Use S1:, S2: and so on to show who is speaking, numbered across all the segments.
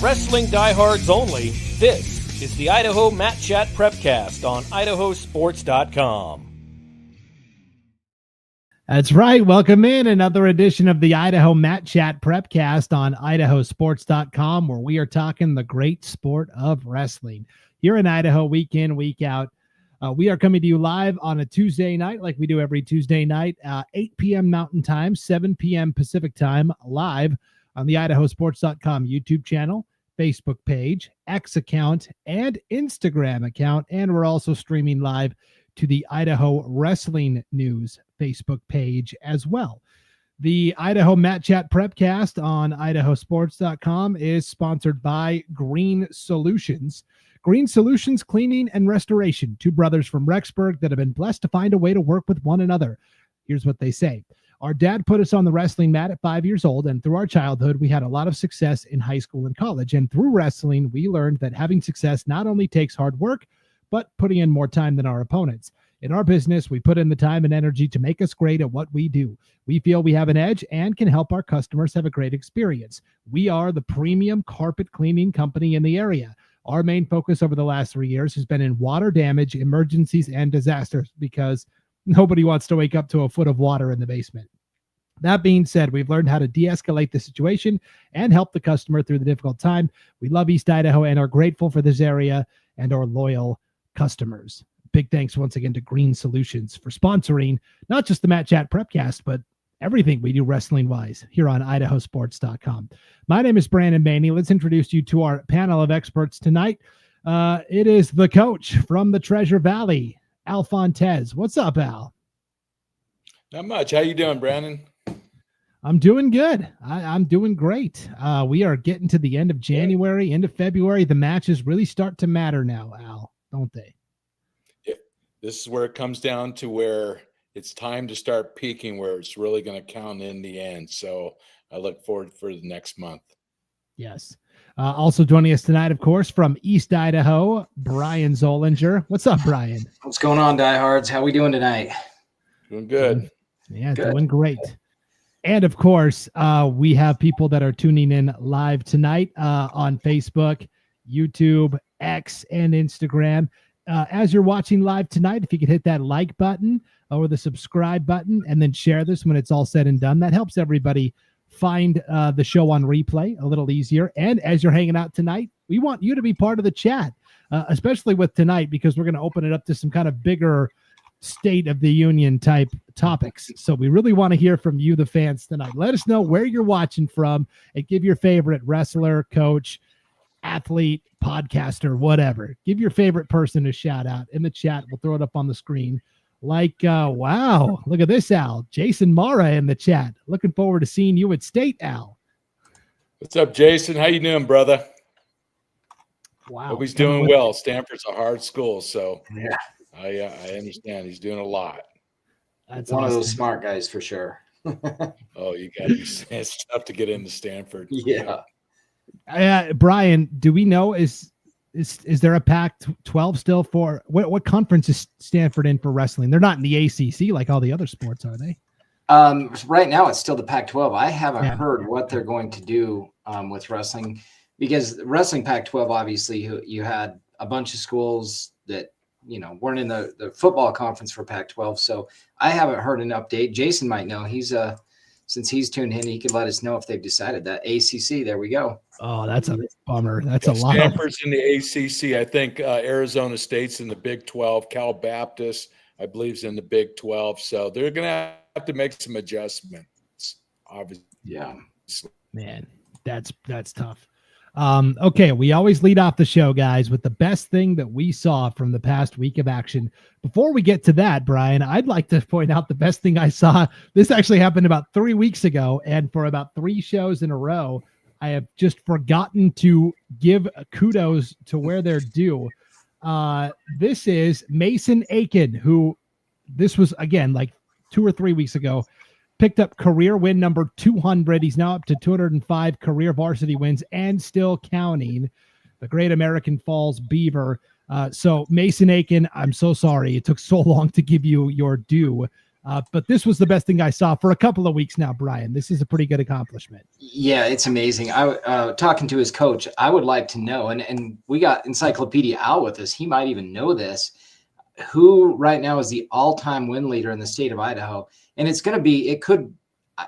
S1: wrestling diehards only, this is the Idaho Mat Chat Prepcast on IdahoSports.com.
S2: That's right. Welcome in another edition of the Idaho Mat Chat Prepcast on IdahoSports.com, where we are talking the great sport of wrestling. Here in Idaho, week in, week out. We are coming to you live on a Tuesday night, like we do every Tuesday night, 8 p.m. Mountain Time, 7 p.m. Pacific Time, live on the IdahoSports.com YouTube channel, Facebook page, X account, and Instagram account. And we're also streaming live to the Idaho Wrestling News Facebook page as well. The Idaho Mat Chat Prepcast on IdahoSports.com is sponsored by Green Solutions. Green Solutions Cleaning and Restoration, two brothers from Rexburg that have been blessed to find a way to work with one another. Here's what they say. Our dad put us on the wrestling mat at 5 years old, and through our childhood, we had a lot of success in high school and college. And through wrestling, we learned that having success not only takes hard work, but putting in more time than our opponents. In our business, we put in the time and energy to make us great at what we do. We feel we have an edge and can help our customers have a great experience. We are the premium carpet cleaning company in the area. Our main focus over the last 3 years has been in water damage, emergencies, and disasters because nobody wants to wake up to a foot of water in the basement. That being said, we've learned how to de-escalate the situation and help the customer through the difficult time. We love East Idaho and are grateful for this area and our loyal customers. Big thanks once again to Green Solutions for sponsoring not just the Mat Chat Prepcast, but everything we do wrestling-wise here on IdahoSports.com. My name is Brandon Maney. Let's introduce you to our panel of experts tonight. It is the coach from the Treasure Valley, Al Fontes. What's up, Al?
S3: Not much. How you doing, Brandon?
S2: I'm doing good. I'm doing great. We are getting to the end of January, end of February. The matches really start to matter now, Al, don't they?
S3: Yeah. This is where it comes down to where it's time to start peaking, where it's really going to count in the end. So I look forward for the next month.
S2: Yes. Also joining us tonight, of course, from East Idaho, Brian Zollinger. What's up, Brian?
S4: What's going on, diehards? How we doing tonight?
S3: Doing good.
S2: Yeah,
S4: Good.
S2: Doing great. And of course, we have people that are tuning in live tonight on Facebook, YouTube, X, and Instagram. As you're watching live tonight, if you could hit that like button or the subscribe button and then share this when it's all said and done, that helps everybody find the show on replay a little easier. And as you're hanging out tonight, we want you to be part of the chat, especially with tonight, because we're going to open it up to some kind of bigger State of the Union type topics. So we really want to hear from you, the fans, tonight. Let us know where you're watching from and give your favorite wrestler, coach, athlete, podcaster, whatever. Give your favorite person a shout out in the chat. We'll throw it up on the screen. Like, wow, look at this, Al. Jason Mara in the chat. Looking forward to seeing you at State, Al.
S3: What's up, Jason? How you doing, brother?
S2: Wow.
S3: Hope he's doing well. Stanford's a hard school, so
S4: Yeah.
S3: I understand he's doing a lot.
S2: That's
S4: One
S2: awesome.
S4: of those smart guys for sure.
S3: Oh, you got to be it's tough to get into Stanford.
S4: Yeah.
S2: Brian, do we know is there a Pac-12 still for what conference is Stanford in for wrestling? They're not in the ACC like all the other sports, are they?
S4: Right now it's still the Pac-12. I haven't heard what they're going to do with wrestling, because wrestling Pac-12, obviously you had a bunch of schools that weren't in the football conference for Pac-12. So I haven't heard an update. Jason might know. Since he's tuned in, he could let us know if they've decided that. ACC, there we go.
S2: Oh, that's a bummer. That's a lot.
S3: Stanford's in the ACC. I think Arizona State's in the Big 12. Cal Baptist, I believe, is in the Big 12. So they're going to have to make some adjustments, obviously.
S4: Yeah.
S2: Man, that's tough. Okay, we always lead off the show, guys, with the best thing that we saw from the past week of action. Before we get to that, Brian, I'd like to point out the best thing I saw. This actually happened about 3 weeks ago, and for about 3 shows in a row, I have just forgotten to give kudos to where they're due. This is Mason Aiken, who this was, again, like 2 or 3 weeks ago, picked up career win number 200. He's now up to 205 career varsity wins and still counting. The Great American Falls Beaver. So Mason Aiken, I'm so sorry. It took so long to give you your due. But this was the best thing I saw for a couple of weeks now, Brian. This is a pretty good accomplishment.
S4: Yeah, it's amazing. I talking to his coach, I would like to know, and we got Encyclopedia Al with us. He might even know this. Who right now is the all-time win leader in the state of Idaho? And it's going to be,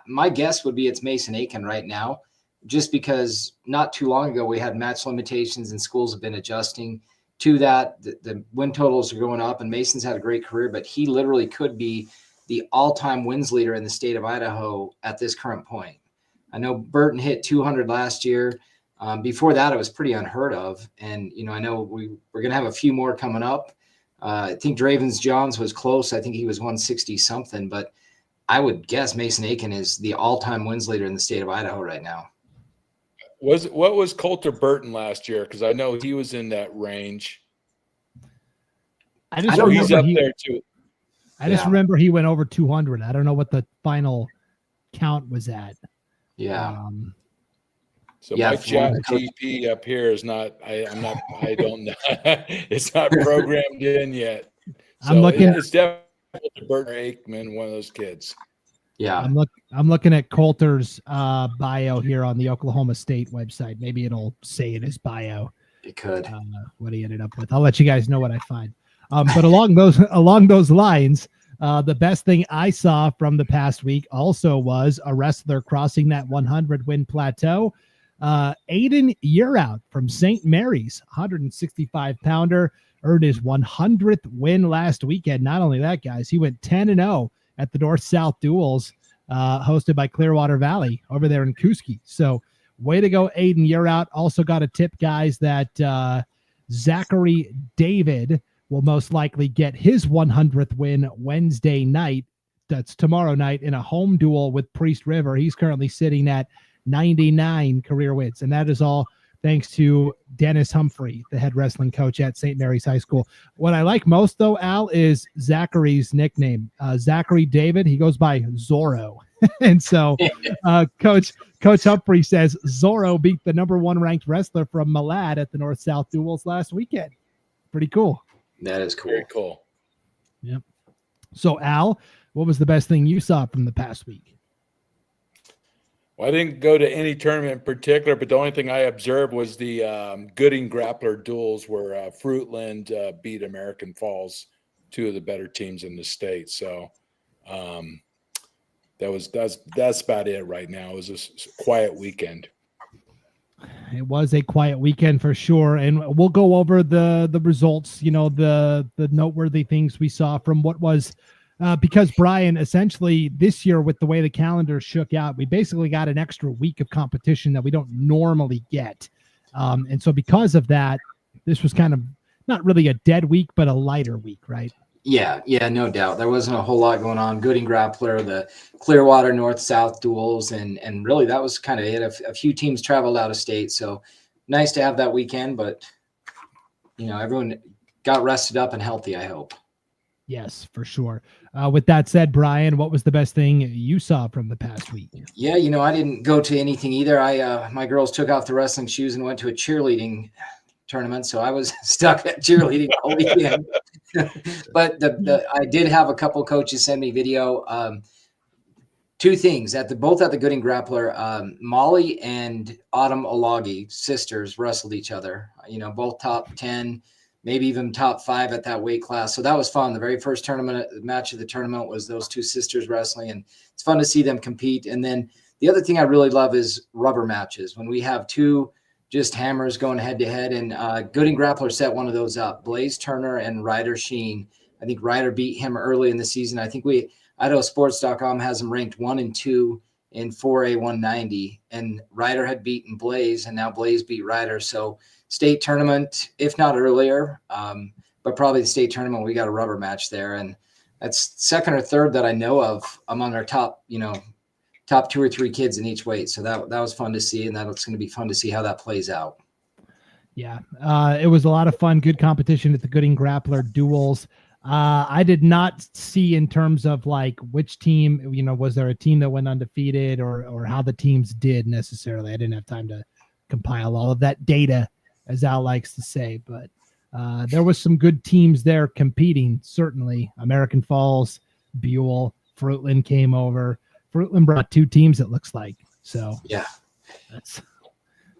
S4: my guess would be it's Mason Aiken right now, just because not too long ago we had match limitations and schools have been adjusting to that. The win totals are going up, and Mason's had a great career, but he literally could be the all-time wins leader in the state of Idaho at this current point. I know Burton hit 200 last year. Before that, it was pretty unheard of. And, I know we're going to have a few more coming up. I think Dravens Johns was close. I think he was 160 something, but I would guess Mason Aiken is the all-time wins leader in the state of Idaho right now.
S3: What was Coulter Burton last year? Because I know he was in that range.
S2: He's
S3: up there too.
S2: I just remember he went over 200. I don't know what the final count was at.
S4: Yeah.
S3: My chat GP up here is not. I don't know. It's not programmed in yet. So
S2: I'm looking.
S3: It's definitely Burton Aikman, one of those kids.
S4: Yeah.
S2: I'm looking at Coulter's bio here on the Oklahoma State website. Maybe it'll say in his bio.
S4: It could.
S2: What he ended up with. I'll let you guys know what I find. But along those lines, the best thing I saw from the past week also was a wrestler crossing that 100-win plateau. Aiden Yearout from St. Mary's, 165-pounder, earned his 100th win last weekend. Not only that, guys, he went 10-0 at the North-South Duels, hosted by Clearwater Valley over there in Kuski. So way to go, Aiden Yearout. Also got a tip, guys, that Zachary David will most likely get his 100th win Wednesday night. That's tomorrow night in a home duel with Priest River. He's currently sitting at 99 career wins, and that is all thanks to Dennis Humphrey, the head wrestling coach at St. Mary's High School. What I like most, though, Al, is Zachary's nickname. Zachary David, he goes by Zorro. And so Coach Humphrey says Zorro beat the number 1 ranked wrestler from Malad at the North-South Duels last weekend. Pretty cool.
S4: That is cool.
S3: Very cool.
S2: Yep. So, Al, what was the best thing you saw from the past week?
S3: Well, I didn't go to any tournament in particular, but the only thing I observed was the Gooding Grappler duels where Fruitland beat American Falls, 2 of the better teams in the state. So that's about it right now. It was a quiet weekend.
S2: It was a quiet weekend for sure, and we'll go over the results, the noteworthy things we saw from what was because, Brian, essentially this year with the way the calendar shook out, we basically got an extra week of competition that we don't normally get. And so because of that, this was kind of not really a dead week, but a lighter week, right?
S4: Yeah, no doubt. There wasn't a whole lot going on. Gooding Grappler, the Clearwater North-South duels, and really that was kind of it. A few teams traveled out of state, so nice to have that weekend, but, everyone got rested up and healthy, I hope.
S2: Yes, for sure. With that said, Brian, what was the best thing you saw from the past week?
S4: Yeah, I didn't go to anything either. My girls took off the wrestling shoes and went to a cheerleading tournament, so I was stuck at cheerleading all weekend. But I did have a couple coaches send me video. 2 things both at the Gooding Grappler. Molly and Autumn Olagi, sisters, wrestled each other. Both top 10. Maybe even top 5 at that weight class. So that was fun. The very first match of the tournament was those 2 sisters wrestling, and it's fun to see them compete. And then the other thing I really love is rubber matches. When we have 2 just hammers going head to head, and Gooding Grappler set one of those up. Blaze Turner and Ryder Sheen. I think Ryder beat him early in the season. I think IdahoSports.com has him ranked 1 and 2 in 4A 190, and Ryder had beaten Blaze, and now Blaze beat Ryder. So state tournament, if not earlier, but probably the state tournament, we got a rubber match there. And that's second or third that I know of among our top 2 or 3 kids in each weight. So that was fun to see, and that's going to be fun to see how that plays out.
S2: Yeah, it was a lot of fun, good competition at the Gooding Grappler duels. I did not see in terms of like which team, was there a team that went undefeated or how the teams did necessarily. I didn't have time to compile all of that data, as Al likes to say, but there was some good teams there competing. Certainly American Falls, Buell, Fruitland came over. Fruitland brought 2 teams, it looks like. So
S4: yeah,
S2: that's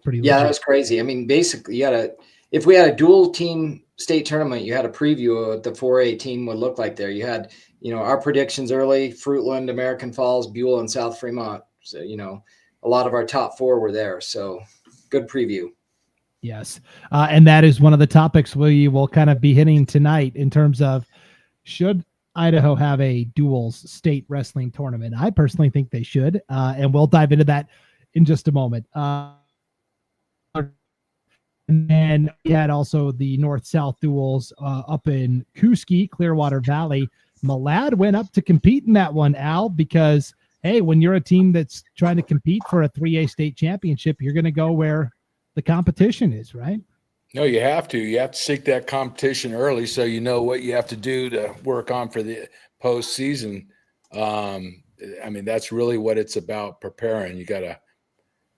S2: pretty
S4: yeah,
S2: legit.
S4: that was crazy. I mean, basically, if we had a dual team state tournament, you had a preview of what the 4A team would look like there. You had, our predictions early: Fruitland, American Falls, Buell, and South Fremont. So, a lot of our top 4 were there. So good preview.
S2: Yes. And that is one of the topics we will kind of be hitting tonight in terms of, should Idaho have a duals state wrestling tournament? I personally think they should. And we'll dive into that in just a moment. And then we had also the North-South duels up in Kuski, Clearwater Valley. Malad went up to compete in that one, Al, because, hey, when you're a team that's trying to compete for a 3A state championship, you're going to go where the competition is, right?
S3: No, you have to. You have to seek that competition early so you know what you have to do to work on for the postseason. I mean, that's really what it's about, preparing. You got to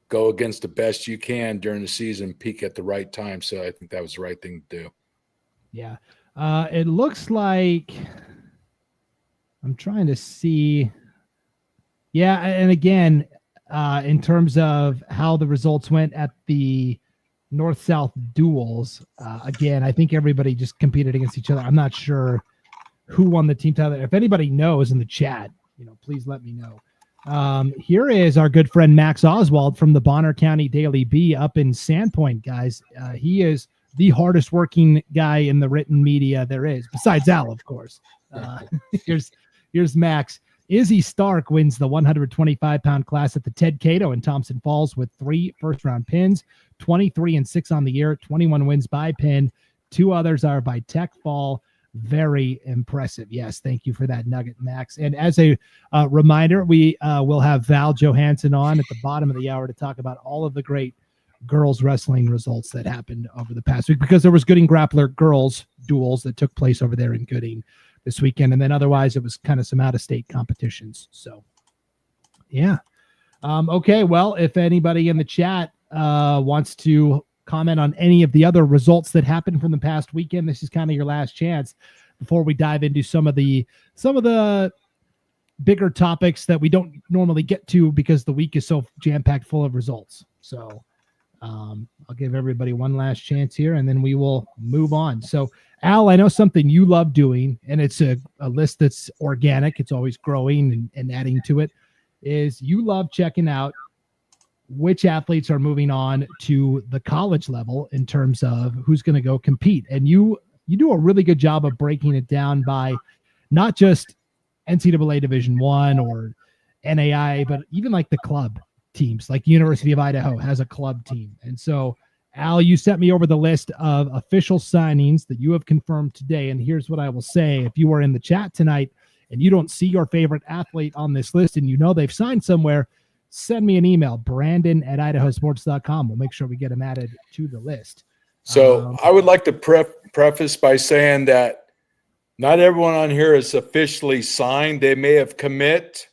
S3: go against the best you can during the season, peak at the right time. So I think that was the right thing to do.
S2: Yeah. It looks like I'm trying to see. Yeah. And again, in terms of how the results went at the North-South duels, again, I think everybody just competed against each other. I'm not sure who won the team title. If anybody knows in the chat, please let me know. Here is our good friend Max Oswald from the Bonner County Daily Bee up in Sandpoint, guys. He is the hardest working guy in the written media there is, besides Al, of course. Here's Max. Izzy Stark wins the 125-pound class at the Ted Cato in Thompson Falls with 3 first-round pins, 23-6 on the year, 21 wins by pin. 2 others are by tech fall. Very impressive. Yes, thank you for that nugget, Max. And as a reminder, we will have Val Johansson on at the bottom of the hour to talk about all of the great girls wrestling results that happened over the past week, because there was Gooding Grappler girls duels that took place over there in Gooding this weekend, and then otherwise it was kind of some out-of-state competitions. So yeah. Okay, well, if anybody in the chat wants to comment on any of the other results that happened from the past weekend, this is kind of your last chance before we dive into some of the bigger topics that we don't normally get to because the week is so jam-packed full of results. So I'll give everybody one last chance here, and then we will move on. So Al, I know something you love doing, and it's a list that's organic. It's always growing and adding to it, is you love checking out which athletes are moving on to the college level in terms of who's going to go compete. And you do a really good job of breaking it down by not just NCAA Division I or NAI, but even like the club teams, like University of Idaho has a club team. And so, Al, you sent me over the list of official signings that you have confirmed today. And here's what I will say. If you are in the chat tonight and you don't see your favorite athlete on this list and they've signed somewhere, send me an email, Brandon@IdahoSports.com. We'll make sure we get them added to the list.
S3: So I would like to preface by saying that not everyone on here is officially signed. They may have commit.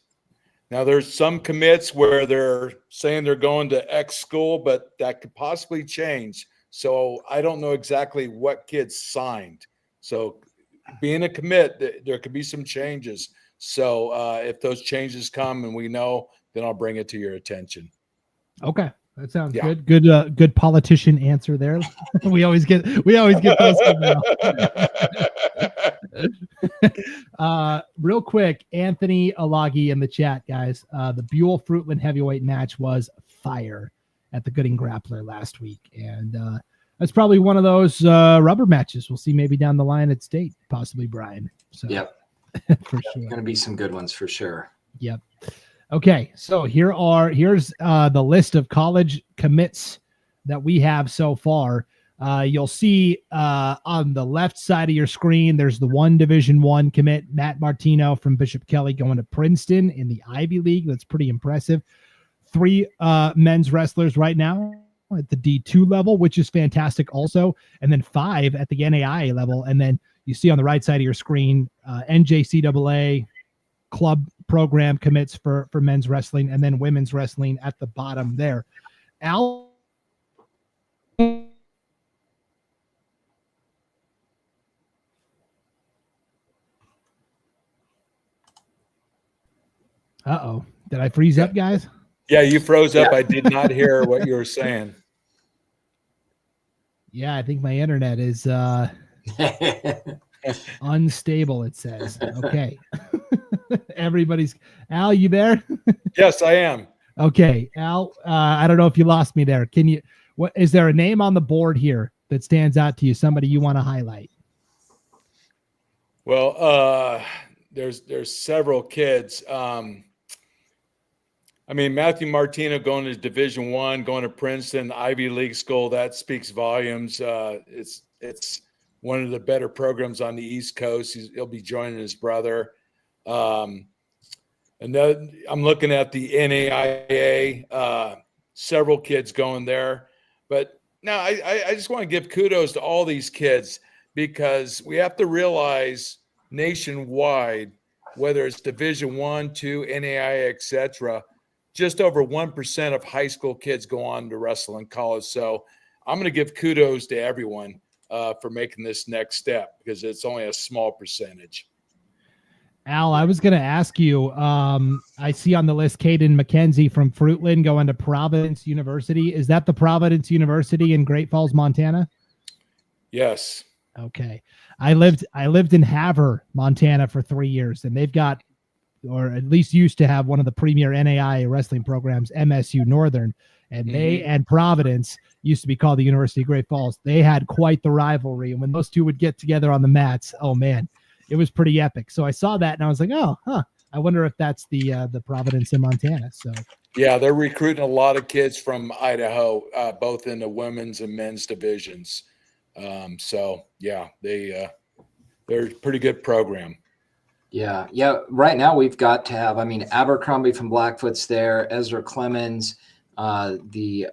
S3: Now, there's some commits where they're saying they're going to X school, but that could possibly change. So I don't know exactly what kids signed. So being a commit, there could be some changes. So if those changes come and we know, then I'll bring it to your attention.
S2: Okay. That sounds good. Good politician answer there. we always get those. Real quick, Anthony Alagi in the chat, guys. The Buell Fruitland heavyweight match was fire at the Gooding Grappler last week, and that's probably one of those rubber matches we'll see maybe down the line at state, possibly, Brian. So
S4: yep,
S2: for sure,
S4: going to be some good ones for sure.
S2: Yep. Okay, so here's the list of college commits that we have so far. You'll see on the left side of your screen, there's the one Division I commit, Matt Martino from Bishop Kelly going to Princeton in the Ivy League. That's pretty impressive. 3 men's wrestlers right now at the D2 level, which is fantastic also, and then 5 at the NAIA level. And then you see on the right side of your screen, NJCAA club program commits for men's wrestling, and then women's wrestling at the bottom there. Al, Uh-oh. Did I freeze up, guys?
S3: Yeah, you froze up. I did not hear what you were saying.
S2: Yeah, I think my internet is unstable, it says. Okay. Everybody's Al, you there?
S3: Yes, I am.
S2: Okay. Al, I don't know if you lost me there. What is there a name on the board here that stands out to you? Somebody you want to highlight?
S3: Well, there's several kids. Matthew Martino going to Division I, going to Princeton, Ivy League school, that speaks volumes. It's one of the better programs on the East Coast. He'll be joining his brother. And then I'm looking at the NAIA, several kids going there. But now I just want to give kudos to all these kids, because we have to realize nationwide, whether it's Division I, II, NAIA, et cetera, just over 1% of high school kids go on to wrestle in college. So I'm going to give kudos to everyone for making this next step, because it's only a small percentage.
S2: Al, I was going to ask you, I see on the list Caden McKenzie from Fruitland going to Providence University. Is that the Providence University in Great Falls, Montana?
S3: Yes.
S2: Okay. I lived in Havre, Montana for 3 years, and they've got, or at least used to have, one of the premier NAIA wrestling programs, MSU Northern, and they and Providence used to be called the University of Great Falls. They had quite the rivalry, and when those two would get together on the mats, oh man, it was pretty epic. So I saw that and I was like, I wonder if that's the Providence in Montana. So
S3: yeah, they're recruiting a lot of kids from Idaho, both in the women's and men's divisions. So yeah, they're a pretty good program.
S4: Yeah. Right now we've got to have, Abercrombie from Blackfoot's there, Ezra Clemens, the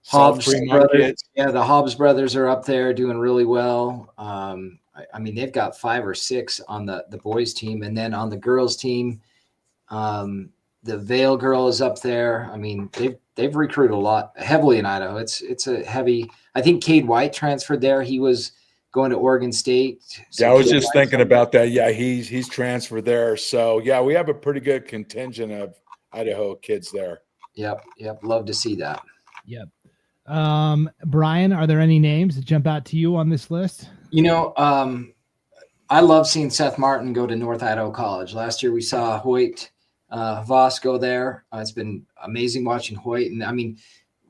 S4: Hobbs brothers. Yeah, the Hobbs brothers are up there doing really well. They've got 5 or 6 on the boys team, and then on the girls team, the Vale girl is up there. They've recruited a lot heavily in Idaho. It's a heavy. I think Cade White transferred there. He was going to Oregon State.
S3: So yeah, I was just thinking about that. Yeah, he's transferred there. So yeah, we have a pretty good contingent of Idaho kids there.
S4: Yep. Love to see that.
S2: Yep. Brian, are there any names that jump out to you on this list?
S4: I love seeing Seth Martin go to North Idaho College. Last year we saw Hoyt Voss go there. It's been amazing watching Hoyt. And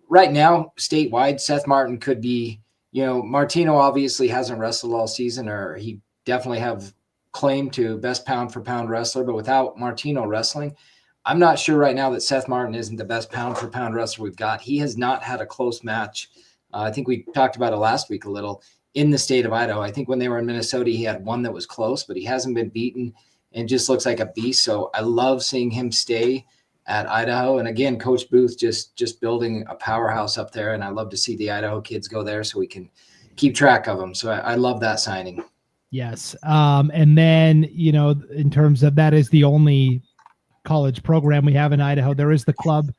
S4: right now, statewide, Seth Martin could be, Martino obviously hasn't wrestled all season, or he definitely have claim to best pound for pound wrestler, but without Martino wrestling, I'm not sure right now that Seth Martin isn't the best pound for pound wrestler we've got. He has not had a close match. I think we talked about it last week a little in the state of Idaho. I think when they were in Minnesota, he had one that was close, but he hasn't been beaten and just looks like a beast. So I love seeing him stay at Idaho. And again, Coach Booth just building a powerhouse up there. And I love to see the Idaho kids go there so we can keep track of them. So I love that signing.
S2: Yes. And then, in terms of that is the only college program we have in Idaho. There is the club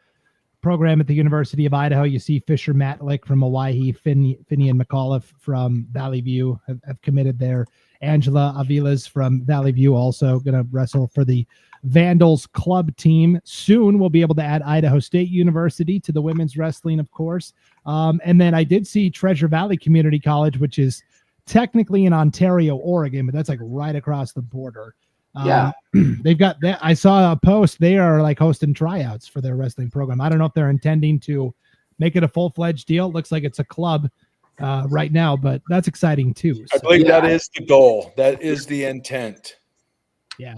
S2: program at the University of Idaho. You see Fisher Matlick from Hawaii, Finney and McAuliffe from Valley View have committed there. Angela Avila's from Valley View also going to wrestle for the Vandals club team. Soon we'll be able to add Idaho State University to the women's wrestling, of course. And then I did see Treasure Valley Community College, which is technically in Ontario, Oregon, but that's like right across the border. They've got that. I saw a post. They are like hosting tryouts for their wrestling program. I don't know if they're intending to make it a full-fledged deal. It looks like it's a club right now, but that's exciting too.
S3: I believe that is the goal. That is the intent.
S4: Yeah.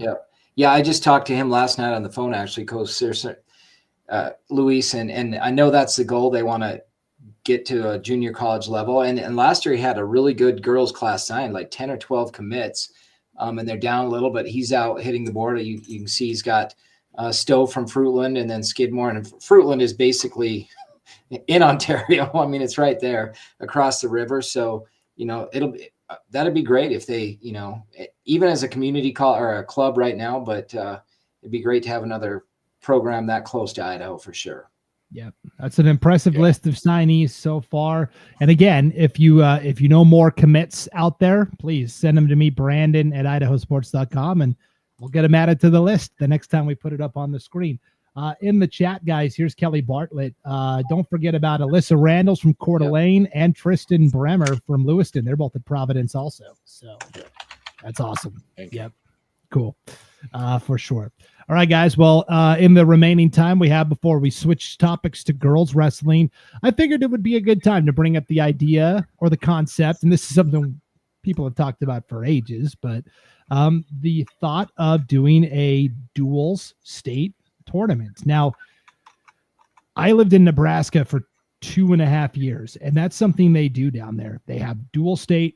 S4: I just talked to him last night on the phone, actually, Coach Luis, and I know that's the goal. They want to get to a junior college level. And last year he had a really good girls class signed, like 10 or 12 commits. And they're down a little, but he's out hitting the board. You can see he's got Stowe from Fruitland and then Skidmore. And Fruitland is basically in Ontario. It's right there across the river. So, that'd be great if they, even as a community or a club right now, but it'd be great to have another program that close to Idaho for sure.
S2: Yep. That's an impressive list of signees so far. And again, if you know more commits out there, please send them to me, Brandon at IdahoSports.com, and we'll get them added to the list the next time we put it up on the screen. In the chat, guys, here's Kelly Bartlett. Don't forget about Alyssa Randalls from Coeur d'Alene and Tristan Bremer from Lewiston. They're both at Providence also. So that's awesome. Yep. Cool. For sure. All right, guys. Well, in the remaining time we have before we switch topics to girls wrestling, I figured it would be a good time to bring up the idea or the concept. And this is something people have talked about for ages, but the thought of doing a duals state tournament. Now, I lived in Nebraska for 2.5 years, and that's something they do down there. They have dual state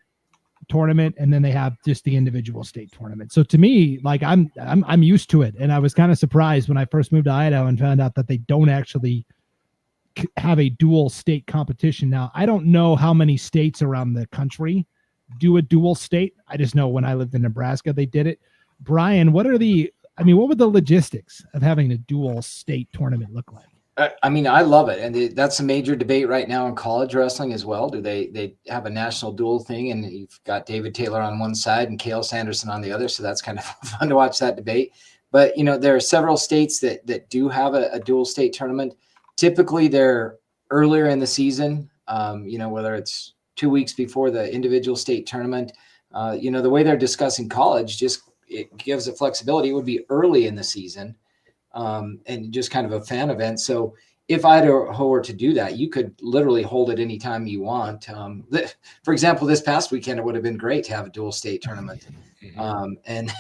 S2: tournament, and then they have just the individual state tournament. So to me, like I'm used to it, and I was kind of surprised when I first moved to Idaho and found out that they don't actually have a dual state competition. Now, I don't know how many states around the country do a dual state. I just know when I lived in Nebraska, they did it. Brian, what would the logistics of having a dual state tournament look like?
S4: I mean, I love it. And that's a major debate right now in college wrestling as well. Do they have a national dual thing? And you've got David Taylor on one side and Cale Sanderson on the other. So that's kind of fun to watch that debate. But, there are several states that do have a dual state tournament. Typically, they're earlier in the season, whether it's 2 weeks before the individual state tournament. The way they're discussing college, it gives a flexibility. It would be early in the season. And just kind of a fan event. So if Idaho were to do that, you could literally hold it anytime you want. For example, this past weekend, it would have been great to have a dual state tournament. And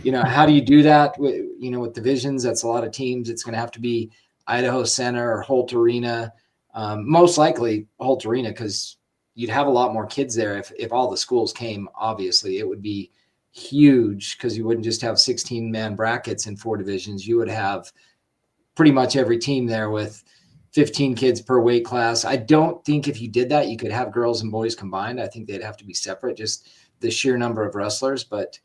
S4: how do you do that with divisions? That's a lot of teams. It's going to have to be Idaho Center or Holt Arena. Most likely Holt Arena, because you'd have a lot more kids there. If all the schools came, obviously it would be huge, because you wouldn't just have 16-man brackets in 4 divisions. You would have pretty much every team there with 15 kids per weight class. I don't think if you did that, you could have girls and boys combined. I think they'd have to be separate, just the sheer number of wrestlers. But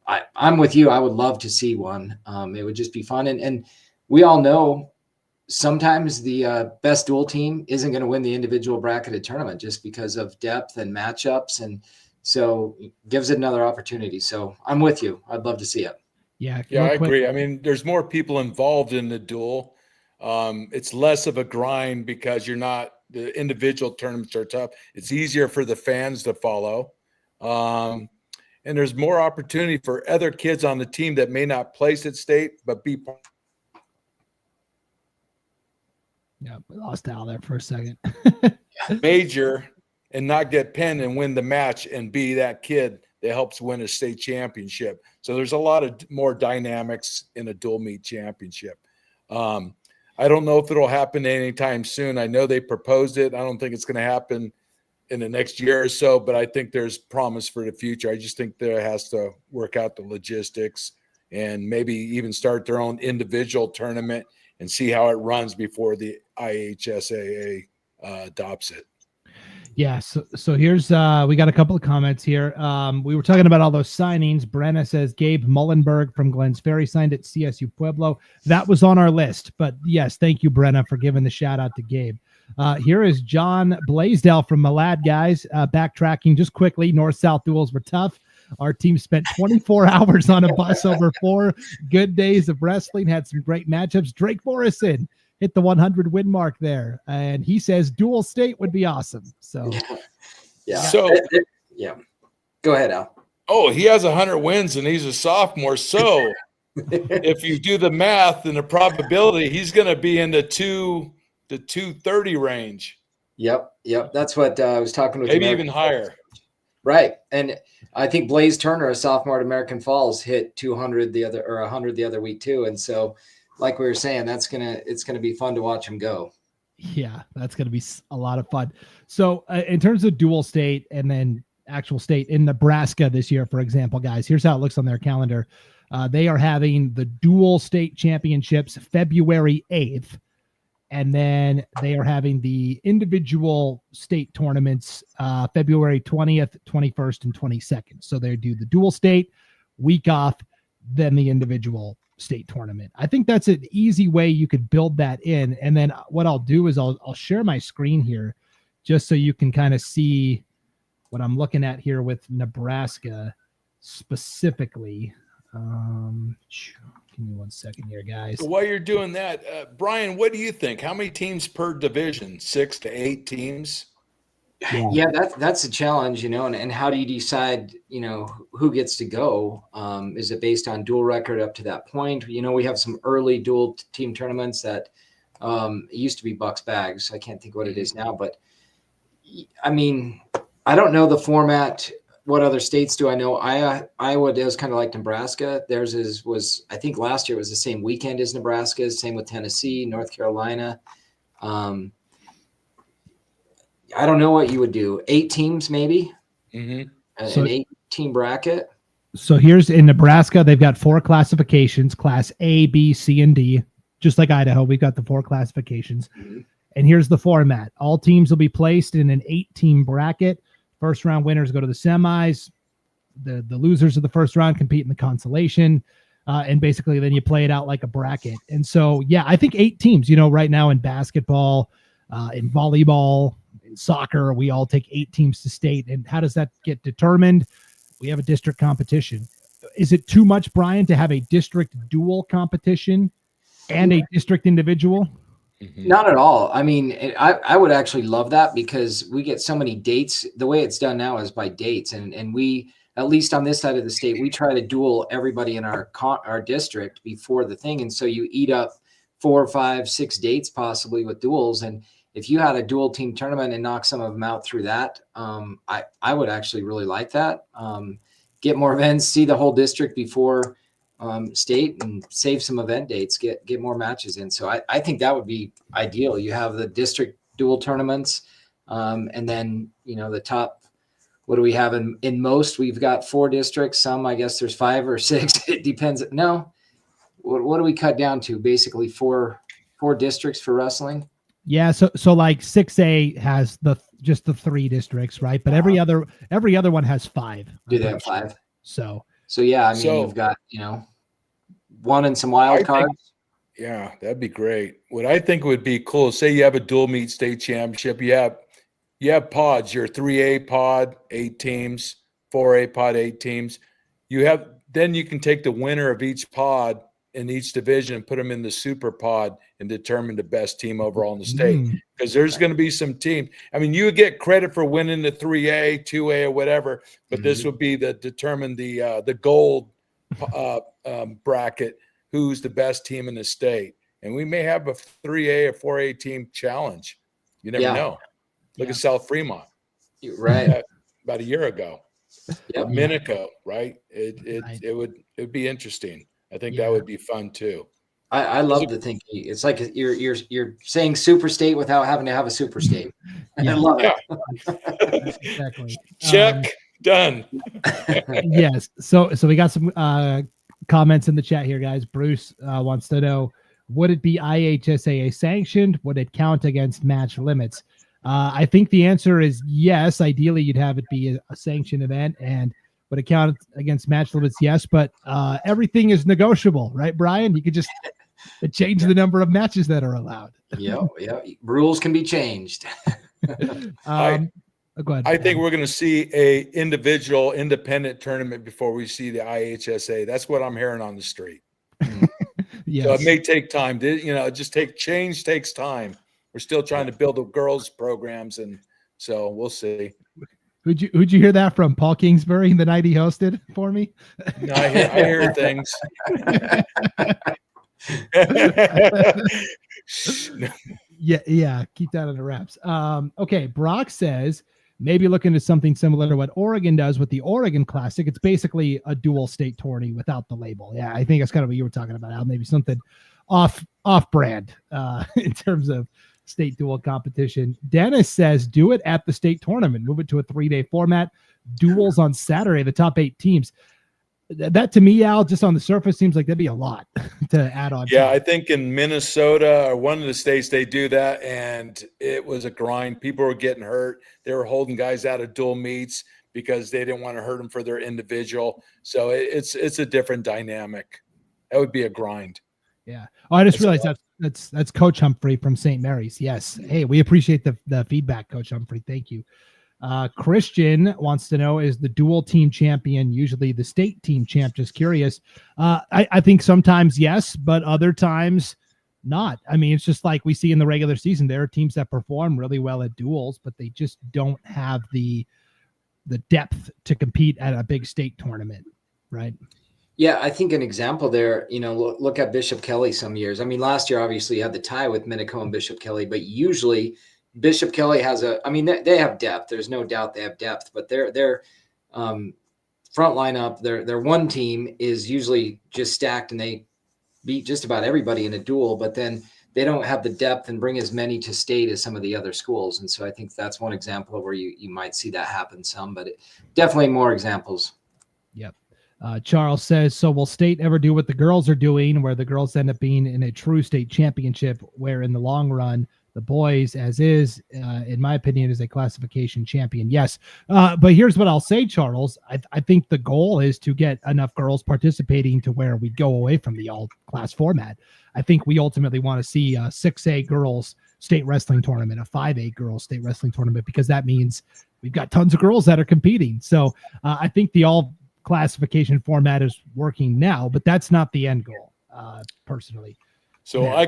S4: I'm with you. I would love to see one. It would just be fun. And we all know sometimes the best dual team isn't going to win the individual bracketed tournament just because of depth and matchups. And so it gives it another opportunity. So I'm with you. I'd love to see it.
S3: Yeah, I agree. I mean, there's more people involved in the duel. It's less of a grind because the individual tournaments are tough. It's easier for the fans to follow. And there's more opportunity for other kids on the team that may not place at state, but be part.
S2: Yeah, we lost Al there for a second.
S3: Major and not get pinned and win the match and be that kid that helps win a state championship. So there's a lot of more dynamics in a dual meet championship. I don't know if it'll happen anytime soon. I know they proposed it. I don't think it's going to happen in the next year or so, but I think there's promise for the future. I just think there has to work out the logistics and maybe even start their own individual tournament and see how it runs before the IHSAA adopts it.
S2: Yeah, so here's we got a couple of comments here. We were talking about all those signings. Brenna says Gabe Mullenberg from Glens Ferry signed at CSU Pueblo. That was on our list, but yes, thank you, Brenna, for giving the shout out to Gabe. Here is John Blaisdell from Malad, guys. Backtracking just quickly, north-south duels were tough. Our team spent 24 hours on a bus over 4 good days of wrestling, had some great matchups. Drake Morrison hit the 100 win mark there, and he says dual state would be awesome. So
S4: yeah. Go ahead, Al.
S3: Oh, he has 100 wins and he's a sophomore. So if you do the math and the probability, he's going to be in the 230 range.
S4: Yep. That's what I was talking with.
S3: Maybe even higher.
S4: Right. And I think Blaze Turner, a sophomore at American Falls, hit 200 100 the other week too. And so, like we were saying, it's gonna be fun to watch him go.
S2: Yeah, that's gonna be a lot of fun. So in terms of dual state and then actual state in Nebraska this year, for example, guys, here's how it looks on their calendar. They are having the dual state championships February 8th. And then they are having the individual state tournaments February 20th, 21st, and 22nd. So they do the dual state, week off, then the individual state tournament. I think that's an easy way you could build that in. And then what I'll do is I'll share my screen here just so you can kind of see what I'm looking at here with Nebraska specifically. Give me 1 second here, guys.
S3: So while you're doing that, Brian, what do you think? How many teams per division? 6 to 8 teams?
S4: Yeah, that's a challenge, and how do you decide, who gets to go? Is it based on dual record up to that point? We have some early dual team tournaments that it used to be Bucks Bags. I can't think what it is now, but I mean, I don't know the format. What other states do I know? Iowa does kind of like Nebraska. Theirs was I think last year it was the same weekend as Nebraska's. Same with Tennessee, North Carolina. I don't know what you would do. 8 teams, maybe. An 8-team bracket.
S2: So here's in Nebraska, they've got 4 classifications: Class A, B, C, and D. Just like Idaho, we've got the 4 classifications. Mm-hmm. And here's the format: all teams will be placed in an 8-team bracket. First round winners go to the semis. The losers of the first round compete in the consolation. And basically then you play it out like a bracket. And so, yeah, I think 8 teams, right now in basketball, in volleyball, in soccer, we all take 8 teams to state. And how does that get determined? We have a district competition. Is it too much, Brian, to have a district dual competition and a district individual?
S4: Not at all. I mean, I would actually love that because we get so many dates. The way it's done now is by dates. And we, at least on this side of the state, we try to duel everybody in our district before the thing. And so you eat up 4, 5, 6 dates possibly with duels. And if you had a dual team tournament and knock some of them out through that, I would actually really like that. Get more events, see the whole district before state, and save some event dates, get more matches in. So I think that would be ideal. You have the district dual tournaments, and then the top. What do we have in most? We've got 4 districts. Some, I guess there's 5 or 6. It depends. No, what do we cut down to? Basically 4 districts for wrestling.
S2: Yeah, so like 6A has just the 3 districts, right? But every other one has 5.
S4: Do they have 5?
S2: So
S4: yeah, I mean, you've got 1 and some wild cards.
S3: Yeah, that'd be great. What I think would be cool, say you have a dual meet state championship, you have pods, your 3A pod, 8 teams, 4A pod, 8 teams. Then you can take the winner of each pod in each division and put them in the super pod and determine the best team overall in the state. Because there's going to be some teams. I mean, you would get credit for winning the 3A, 2A, or whatever, but this would be determine the gold bracket, who's the best team in the state. And we may have a 3A or 4A team challenge. You never know. Look at South Fremont.
S4: Right.
S3: About a year ago.
S4: Yep.
S3: Minico, right? It would be interesting. I think that would be fun too.
S4: I love the thinking. It's like you're saying super state without having to have a super state. I love it.
S2: Exactly.
S3: Check. Done.
S2: Yes. So we got some comments in the chat here, guys. Bruce wants to know, would it be IHSAA sanctioned? Would it count against match limits? I think the answer is yes. Ideally, you'd have it be a sanctioned event, and would it count against match limits? Yes, but everything is negotiable, right, Brian? You could just change the number of matches that are allowed.
S4: Yeah. Rules can be changed.
S2: Go ahead.
S3: I think we're going to see a individual independent tournament before we see the IHSA. That's what I'm hearing on the street.
S2: Yes.
S3: So it may take time. Change takes time. We're still trying to build the girls programs, and so we'll see.
S2: Who'd you hear that from? Paul Kingsbury the night he hosted for me?
S3: No, I hear things.
S2: Yeah. Keep that under wraps. Okay. Brock says maybe look into something similar to what Oregon does with the Oregon Classic. It's basically a dual state tourney without the label. Yeah, I think that's kind of what you were talking about, Al. Maybe something off brand in terms of state dual competition. Dennis says do it at the state tournament. Move it to a 3-day format. Duels on Saturday, the top 8 teams. That to me, Al, just on the surface seems like that'd be a lot to add on.
S3: Yeah, I think in Minnesota or one of the states they do that, and it was a grind. People were getting hurt. They were holding guys out of dual meets because they didn't want to hurt them for their individual. So it's a different dynamic. That would be a grind.
S2: Yeah. Oh, I just realized that's Coach Humphrey from St. Mary's. Yes. Hey, we appreciate the feedback, Coach Humphrey. Thank you. Christian wants to know, is the dual team champion usually the state team champ? Just curious. I think sometimes yes, but other times not. I mean, it's just like we see in the regular season. There are teams that perform really well at duels, but they just don't have the depth to compete at a big state tournament, right?
S4: Yeah, I think an example there, look at Bishop Kelly some years. I mean, last year, obviously, you had the tie with Minico and Bishop Kelly, but usually Bishop Kelly has they have depth. There's no doubt they have depth, but their front lineup, their one team is usually just stacked and they beat just about everybody in a duel, but then they don't have the depth and bring as many to state as some of the other schools. And so I think that's one example of where you might see that happen some, but definitely more examples.
S2: Yep. Charles says, so will state ever do what the girls are doing, where the girls end up being in a true state championship, where in the long run, the boys, as is, in my opinion, is a classification champion? Yes. But here's what I'll say, Charles. I think the goal is to get enough girls participating to where we go away from the all class format. I think we ultimately want to see a 6A girls state wrestling tournament, a 5A girls state wrestling tournament, because that means we've got tons of girls that are competing. So I think the all classification format is working now, but that's not the end goal, personally.
S3: So yeah. I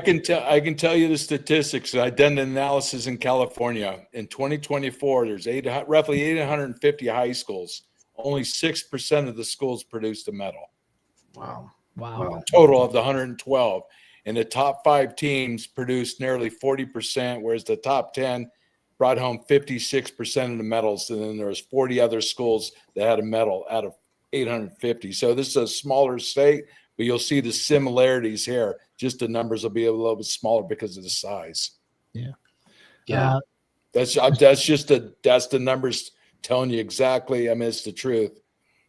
S3: can tell you the statistics. I done an analysis in California. In 2024, there's roughly 850 high schools. Only 6% of the schools produced a medal.
S4: Wow.
S3: Total of the 112. And the top 5 teams produced nearly 40%, whereas the top 10 brought home 56% of the medals. And then there was 40 other schools that had a medal out of 850. So this is a smaller state, but you'll see the similarities here. Just the numbers will be a little bit smaller because of the size.
S4: Yeah.
S3: That's the numbers telling you exactly. I mean, it's the truth.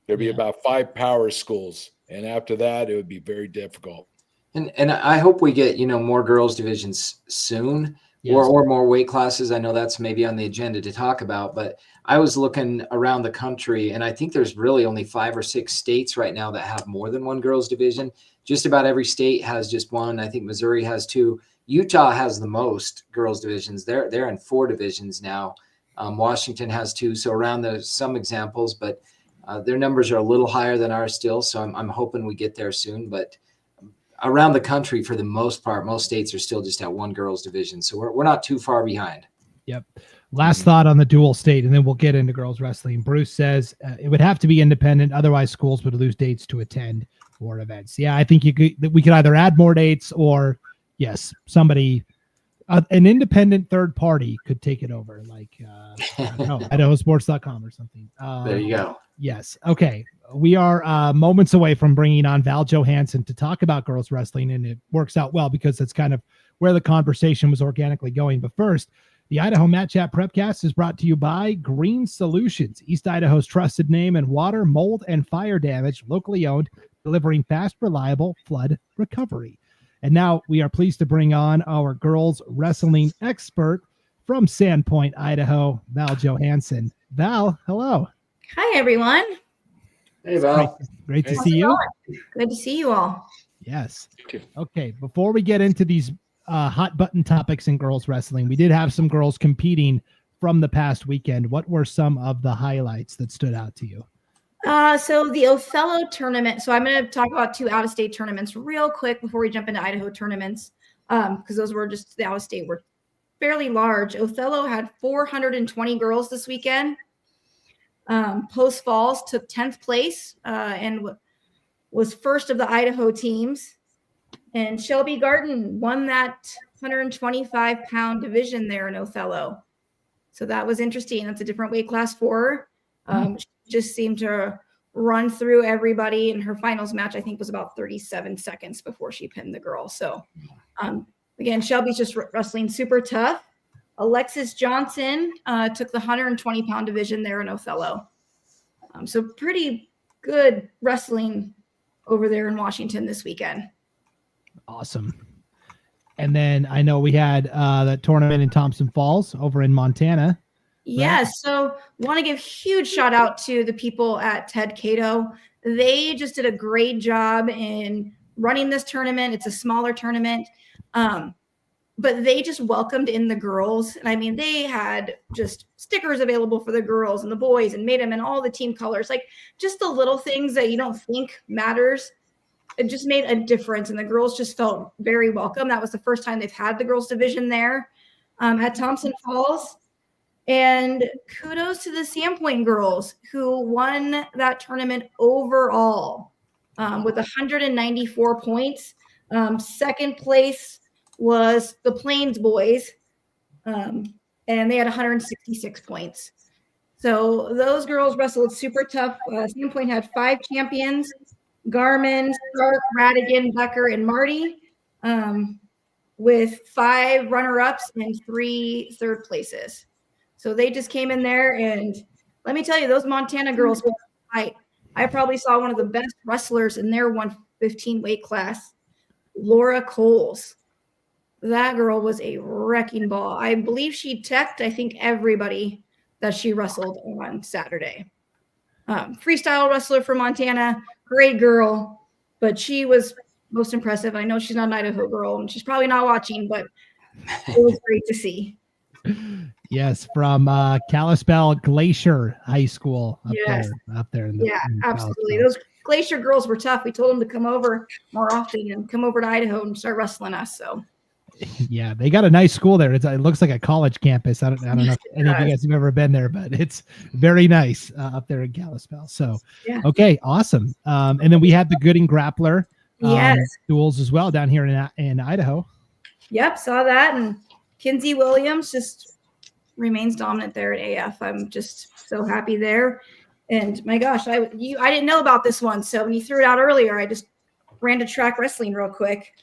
S3: There'll be about 5 power schools, and after that, it would be very difficult.
S4: And I hope we get more girls divisions soon. Yes. Or more weight classes. I know that's maybe on the agenda to talk about, but I was looking around the country, and I think there's really only 5 or 6 states right now that have more than one girls division. Just about every state has just one. I think Missouri has 2. Utah has the most girls divisions. They're in 4 divisions now. Washington has 2. So around some examples, but their numbers are a little higher than ours still. So I'm hoping we get there soon, but around the country, for the most part, most states are still just at 1 girls division. So we're not too far behind.
S2: Yep. Last thought on the dual state, and then we'll get into girls wrestling. Bruce says it would have to be independent. Otherwise, schools would lose dates to attend more events. Yeah, I think we could either add more dates or, yes, somebody, an independent third party could take it over, like, I don't know, IdahoSports.com or something.
S4: There you go.
S2: Yes. Okay. We are moments away from bringing on Val Johansson to talk about girls wrestling, and it works out well because that's kind of where the conversation was organically going. But first, the Idaho Mat Chat Prepcast is brought to you by Green Solutions, East Idaho's trusted name in water, mold, and fire damage, locally owned, delivering fast, reliable flood recovery. And now we are pleased to bring on our girls wrestling expert from Sandpoint, Idaho, Val Johansson. Val, hello.
S5: Hi, everyone.
S4: Hey, Val.
S2: Great to see you.
S5: Good to see you all.
S2: Yes. Okay. Before we get into these hot button topics in girls wrestling, we did have some girls competing from the past weekend. What were some of the highlights that stood out to you?
S5: So the Othello tournament. So I'm going to talk about 2 out-of-state tournaments real quick before we jump into Idaho tournaments, because those were just the out-of-state were fairly large. Othello had 420 girls this weekend. Post Falls took 10th place and was first of the Idaho teams. And Shelby Garden won that 125-pound division there in Othello. So that was interesting. That's a different weight class for her. She just seemed to run through everybody. And her finals match, I think, was about 37 seconds before she pinned the girl. So, again, Shelby's just wrestling super tough. Alexis Johnson took the 120-pound division there in Othello. So pretty good wrestling over there in Washington this weekend.
S2: Awesome. And then I know we had that tournament in Thompson Falls over in Montana.
S5: Yes. Right? So want to give huge shout out to the people at Ted Cato. They just did a great job in running this tournament. It's a smaller tournament. but they just welcomed in the girls. And I mean, they had just stickers available for the girls and the boys and made them in all the team colors, like just the little things that you don't think matters. It just made a difference. And the girls just felt very welcome. That was the first time they've had the girls division there at Thompson Falls. And kudos to the Sandpoint girls who won that tournament overall with 194 points. Second place was the Plains boys, and they had 166 points. So those girls wrestled super tough. Sandpoint had 5 champions: Garmin, Stark, Radigan, Becker, and Marty, with 5 runner-ups and 3 third places. So they just came in there, and let me tell you, those Montana girls, I probably saw one of the best wrestlers in their 115 weight class, Laura Coles. That girl was a wrecking ball. I believe she teched, I think, everybody that she wrestled on Saturday. Freestyle wrestler for Montana, great girl, but she was most impressive. I know she's not an Idaho girl, and she's probably not watching, but it was great to see.
S2: Yes, from Kalispell Glacier High School up there. In
S5: Absolutely. Those Glacier girls were tough. We told them to come over more often and come over to Idaho and start wrestling us. So
S2: yeah, they got a nice school there. It looks like a college campus. I don't know if any of you guys have ever been there, but it's very nice up there in Kalispell. So, okay, awesome. And then we had the Gooding Grappler duels as well down here in Idaho.
S5: Yep, saw that. And Kinsey Williams just remains dominant there at AF. I'm just so happy there. And my gosh, I didn't know about this one. So when you threw it out earlier, I just ran to track wrestling real quick.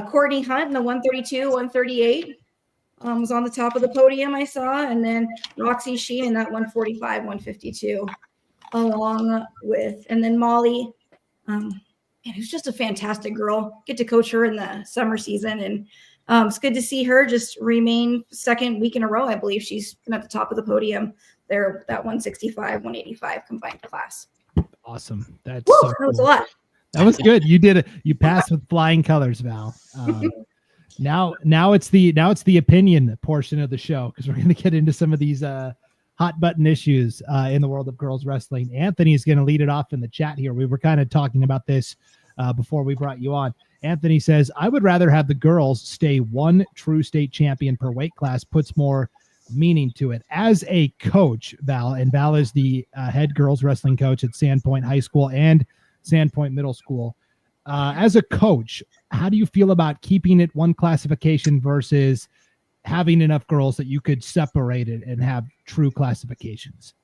S5: Courtney Hunt in the 132, 138 was on the top of the podium, I saw. And then Roxy Sheen in that 145, 152 along with, and then Molly. It was just a fantastic girl. Get to coach her in the summer season. And it's good to see her just remain second week in a row. I believe she's been at the top of the podium there, that 165, 185 combined class.
S2: Awesome. That
S5: was a lot.
S2: That was good. You passed with flying colors, Val. Now it's the opinion portion of the show, because we're going to get into some of these hot button issues in the world of girls wrestling. Anthony is going to lead it off in the chat here. We were kind of talking about this before we brought you on. Anthony says, I would rather have the girls stay one true state champion per weight class, puts more meaning to it. As a coach, Val, and Val is the head girls wrestling coach at Sandpoint High School and Sandpoint Middle School. As a coach, how do you feel about keeping it one classification versus having enough girls that you could separate it and have true classifications?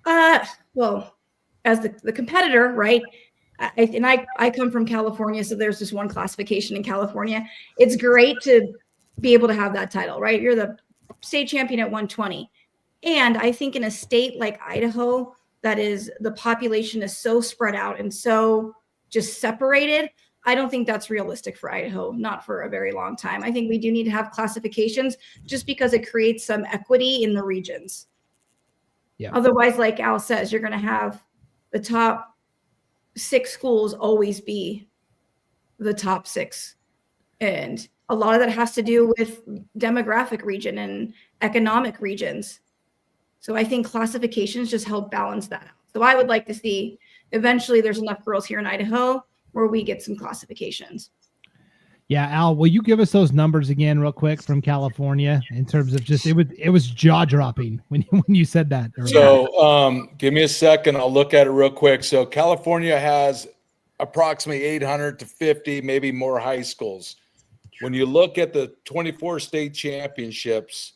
S5: Well, as the competitor, right? I come from California, so there's just one classification in California. It's great to be able to have that title, right? You're the state champion at 120. And I think in a state like Idaho, the population is so spread out and so just separated, I don't think that's realistic for Idaho, not for a very long time. I think we do need to have classifications just because it creates some equity in the regions. Yeah. Otherwise, like Al says, you're going to have the top 6 schools always be the top 6. And a lot of that has to do with demographic region and economic regions. So I think classifications just help balance that out. So I would like to see eventually there's enough girls here in Idaho where we get some classifications.
S2: Yeah, Al, will you give us those numbers again real quick from California in terms of just it was jaw-dropping when you said that earlier.
S3: So give me a second. I'll look at it real quick. So California has approximately 800 to 50, maybe more high schools. When you look at the 24 state championships,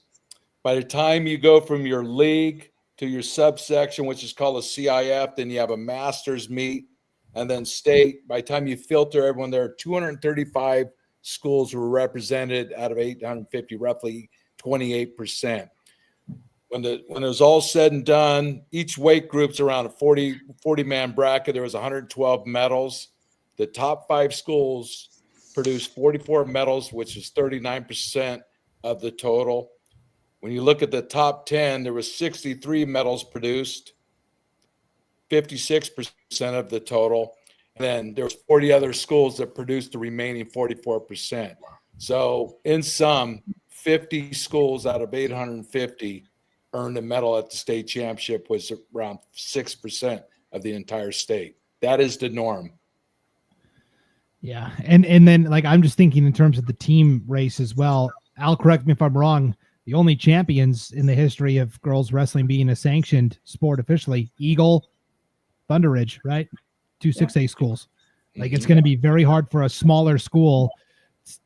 S3: by the time you go from your league to your subsection, which is called a CIF, then you have a master's meet, and then state. By the time you filter everyone, there are 235 schools were represented out of 850, roughly 28%. When it was all said and done, each weight group's around a 40-man bracket. There was 112 medals. The top 5 schools produced 44 medals, which is 39% of the total. When you look at the top 10, there was 63 medals produced, 56% of the total. And then there was 40 other schools that produced the remaining 44%. So in sum, 50 schools out of 850 earned a medal at the state championship, was around 6% of the entire state. That is the norm.
S2: Yeah. And then like, I'm just thinking in terms of the team race as well. Al, correct me if I'm wrong. The only champions in the history of girls wrestling being a sanctioned sport officially, Eagle, Thunder Ridge, right? 2 6A schools. Like it's going to be very hard for a smaller school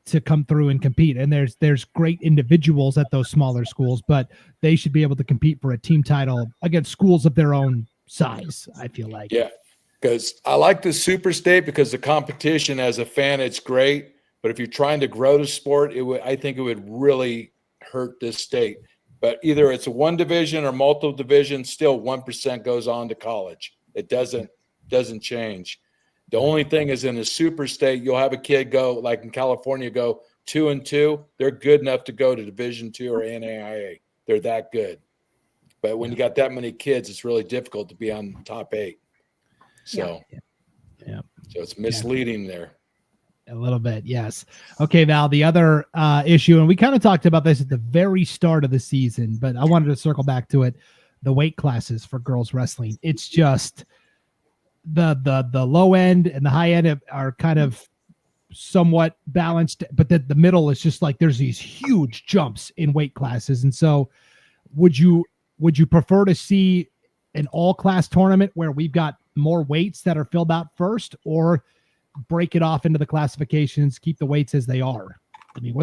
S2: to come through and compete. And there's great individuals at those smaller schools, but they should be able to compete for a team title against schools of their own size, I feel like.
S3: Yeah. Because I like the super state because the competition as a fan, it's great. But if you're trying to grow the sport, I think it would really hurt this state. But either it's a one division or multiple divisions, still 1% goes on to college. It doesn't change. The only thing is in a super state, you'll have a kid go, like in California, go 2-2. They're good enough to go to Division II or NAIA. They're that good. But when you got that many kids, it's really difficult to be on the top 8. So,
S2: yeah.
S3: So it's misleading there.
S2: A little bit, yes. Okay, Val, the other issue, and we kind of talked about this at the very start of the season, but I wanted to circle back to it, the weight classes for girls wrestling. It's just the low end and the high end are kind of somewhat balanced, but the middle is just like there's these huge jumps in weight classes. And so would you prefer to see an all-class tournament where we've got more weights that are filled out first, or break it off into the classifications, keep the weights as they are? I mean,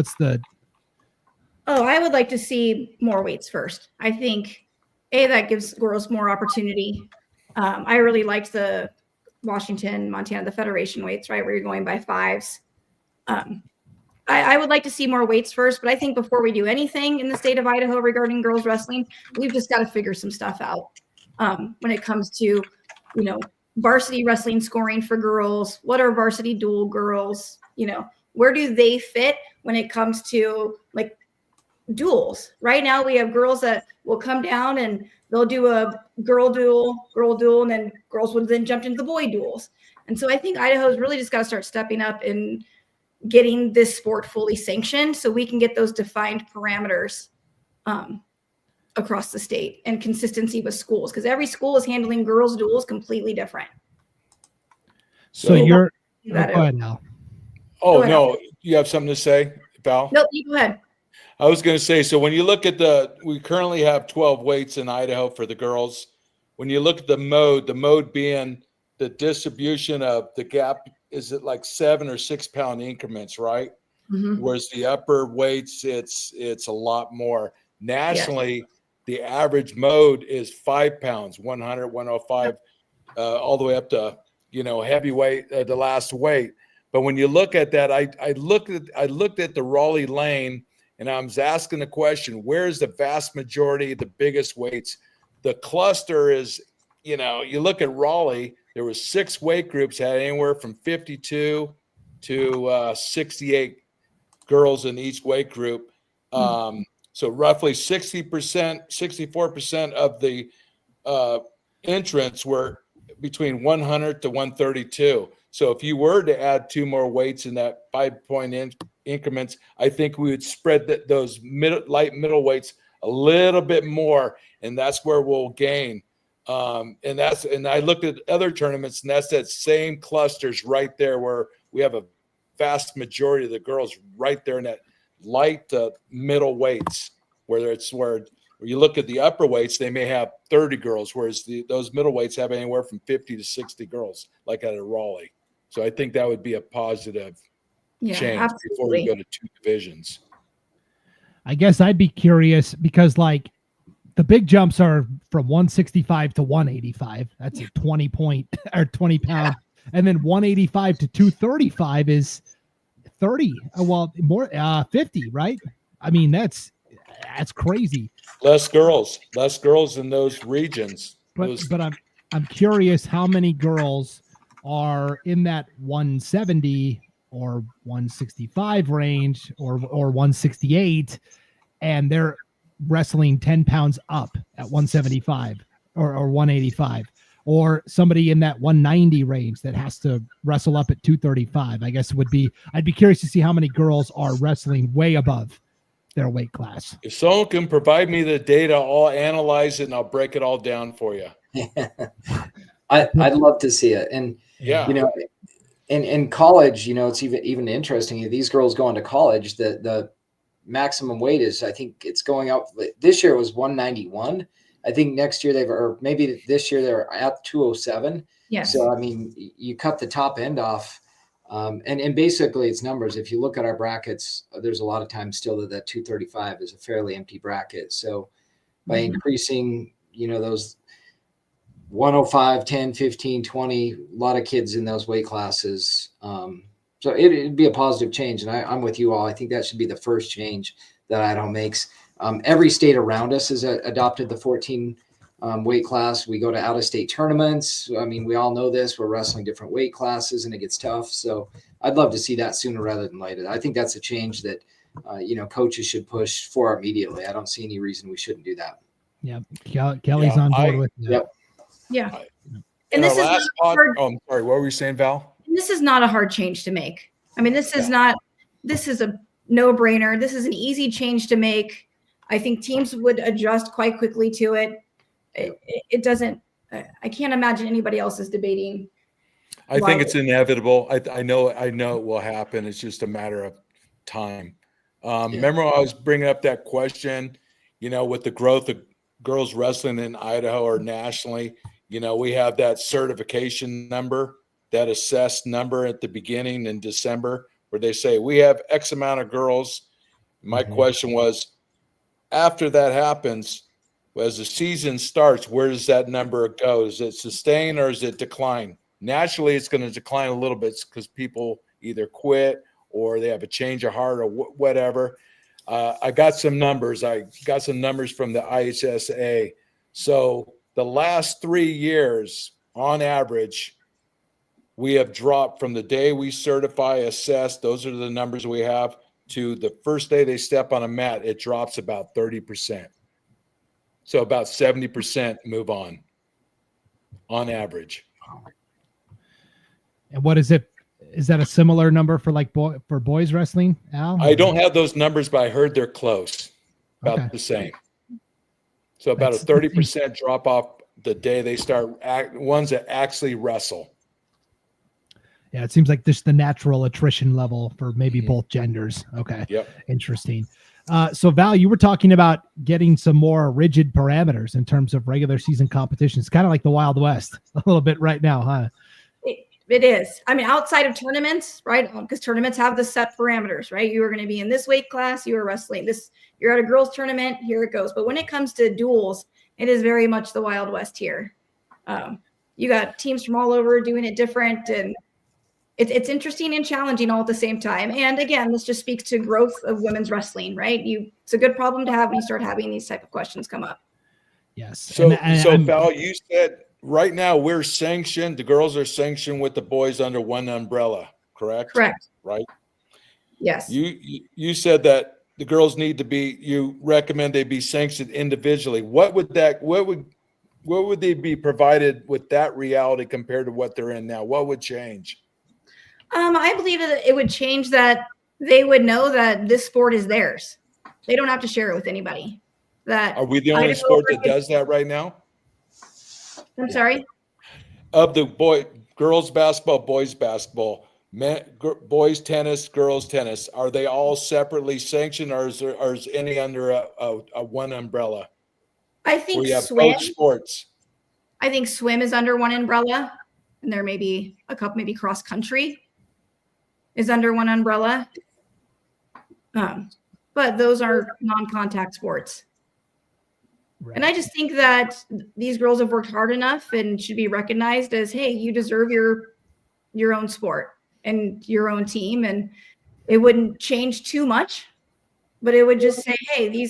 S5: I would like to see more weights first. I think that gives girls more opportunity. I really liked the Washington, Montana, the federation weights, right, where you're going by 5s. I would like to see more weights first, but I think before we do anything in the state of Idaho regarding girls wrestling, we've just got to figure some stuff out when it comes to, varsity wrestling scoring for girls. What are varsity dual girls? Where do they fit when it comes to like duels? Right now we have girls that will come down and they'll do a girl duel, and then girls would then jump into the boy duels. And so I think Idaho's really just got to start stepping up and getting this sport fully sanctioned so we can get those defined parameters across the state and consistency with schools, because every school is handling girls duels completely different.
S2: So you're go ahead, Al.
S3: Oh, no, you have something to say, Val?
S5: No, you go ahead.
S3: I was going to say, so when you look at we currently have 12 weights in Idaho for the girls. When you look at the mode being the distribution of the gap, is it like 7 or 6 pound increments, right?
S5: Mm-hmm.
S3: Whereas the upper weights, it's a lot more. Nationally, the average mode is 5 pounds, 100, 105, all the way up to, heavyweight, the last weight. But when you look at that, I looked at the Raleigh lane, and I was asking the question, where's the vast majority of the biggest weights? The cluster is, you look at Raleigh, there was 6 weight groups, had anywhere from 52 to 68 girls in each weight group. So roughly 64% of the entrants were between 100 to 132. So if you were to add 2 more weights in that 5-point increments, I think we would spread those light middle weights a little bit more, and that's where we'll gain. And I looked at other tournaments, and that's that same clusters right there where we have a vast majority of the girls right there in that light middle weights, where you look at the upper weights, they may have 30 girls, whereas those middle weights have anywhere from 50 to 60 girls, like at a Raleigh. So I think that would be a positive change
S5: absolutely.
S3: Before we go to 2 divisions.
S2: I guess I'd be curious because like the big jumps are from 165 to 185. That's a 20 point or 20 pound. And then 185 to 235 is 30. Well, more 50, right? I mean, that's crazy.
S3: Less girls in those regions.
S2: But I'm curious how many girls are in that 170 or 165 range or 168, and they're wrestling 10 pounds up at 175 or 185. or somebody in that 190 range that has to wrestle up at 235. I guess I'd be curious to see how many girls are wrestling way above their weight class.
S3: If someone can provide me the data, I'll analyze it and I'll break it all down for you.
S4: I'd love to see it. And,
S3: Yeah.
S4: you know, in college, you know, it's even interesting. If these girls go into college, the maximum weight is, I think it's going up. This year it was 191. I think next year or maybe this year they're at 207.
S5: Yes.
S4: So, I mean, you cut the top end off. And basically it's numbers. If you look at our brackets, there's a lot of times still that 235 is a fairly empty bracket. So by increasing, you know, those 105, 10, 15, 20, a lot of kids in those weight classes. So it'd be a positive change. And I'm with you all. I think that should be the first change that Idaho makes. Every state around us has adopted the 14 weight class. We go to out-of-state tournaments. I mean, we all know this. We're wrestling different weight classes, and it gets tough. So I'd love to see that sooner rather than later. I think that's a change that, you know, coaches should push for immediately. I don't see any reason we shouldn't do that.
S2: Yeah, Kelly's on board with that.
S4: Yep.
S5: Yeah.
S3: And
S5: this is not hard.
S3: I'm sorry. What were you saying, Val?
S5: This is not a hard change to make. I mean, this is a no-brainer. This is an easy change to make. I think teams would adjust quite quickly to it. It doesn't, I can't imagine anybody else is debating.
S3: I think it's inevitable. I know it will happen. It's just a matter of time. Remember I was bringing up that question, you know, with the growth of girls wrestling in Idaho or nationally, you know, we have that certification number, that assessed number at the beginning in December, where they say we have X amount of girls. My question was, after that happens, as the season starts, where does that number go? Is it sustain or is it decline? Naturally, it's going to decline a little bit because people either quit or they have a change of heart or whatever. I got some numbers. I got some numbers from the IHSA. So the last 3 years, on average, we have dropped from the day we certify, assess, those are the numbers we have, to the first day they step on a mat, it drops about 30%. So about 70% move on average.
S2: And what is it? Is that a similar number for like for boys wrestling, Al?
S3: I don't have those numbers, but I heard they're close, about the same. So about a 30% drop off the day they start ones that actually wrestle.
S2: Yeah, it seems like just the natural attrition level for maybe both genders. Okay.
S3: Yep.
S2: Interesting. So Val, you were talking about getting some more rigid parameters in terms of regular season competitions, kind of like the Wild West a little bit right now, huh?
S5: It is. I mean, outside of tournaments, right? Because tournaments have the set parameters, right? You are going to be in this weight class. You are wrestling this. You're at a girls' tournament. Here it goes. But when it comes to duels, it is very much the Wild West here. You got teams from all over doing it different, and it's interesting and challenging all at the same time. And again, this just speaks to growth of women's wrestling, right? It's a good problem to have when you start having these type of questions come up.
S2: Yes.
S3: So Val, you said right now we're sanctioned. The girls are sanctioned with the boys under one umbrella, correct?
S5: Correct.
S3: Right.
S5: Yes.
S3: You said that the girls need to be. You recommend they be sanctioned individually. What would they be provided with that reality compared to what they're in now? What would change?
S5: I believe that it would change that they would know that this sport is theirs. They don't have to share it with anybody.
S3: Are we the only sport that does that right now?
S5: I'm sorry?
S3: Of the girls basketball, boys basketball, boys tennis, girls tennis, are they all separately sanctioned, or is any under a one umbrella?
S5: I think
S3: we have
S5: swim.
S3: both sports.
S5: I think swim is under one umbrella, and there may be a couple, maybe cross country is under one umbrella. But those are non-contact sports. Right. And I just think that these girls have worked hard enough and should be recognized as, hey, you deserve your own sport and your own team. And it wouldn't change too much, but it would just say, hey,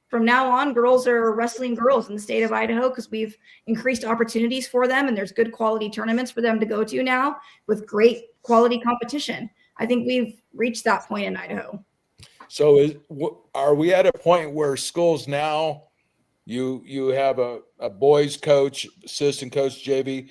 S5: from now on, girls are wrestling girls in the state of Idaho because we've increased opportunities for them, and there's good quality tournaments for them to go to now with great quality competition. I think we've reached that point in Idaho.
S3: So are we at a point where schools now You have a boys coach, assistant coach, JV.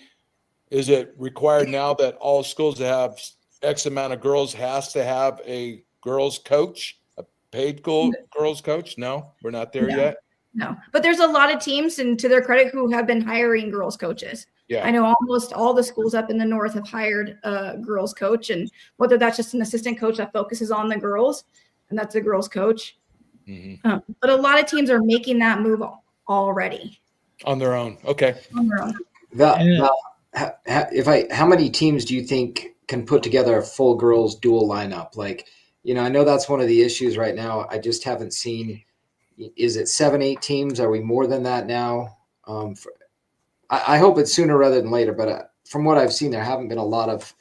S3: Is it required now that all schools that have X amount of girls has to have a girls coach, a paid girls coach? No, we're not there yet.
S5: No, but there's a lot of teams, and to their credit, who have been hiring girls coaches.
S3: Yeah,
S5: I know almost all the schools up in the north have hired a girls coach, and whether that's just an assistant coach that focuses on the girls, and that's a girls coach.
S3: Mm-hmm.
S5: But a lot of teams are making that move already
S3: on their own. Okay,
S5: on their own.
S4: How many teams do you think can put together a full girls dual lineup? Like, I know that's one of the issues right now. I just haven't seen. Is it 7, 8 teams? Are we more than that now? I hope it's sooner rather than later. But from what I've seen, there haven't been a lot of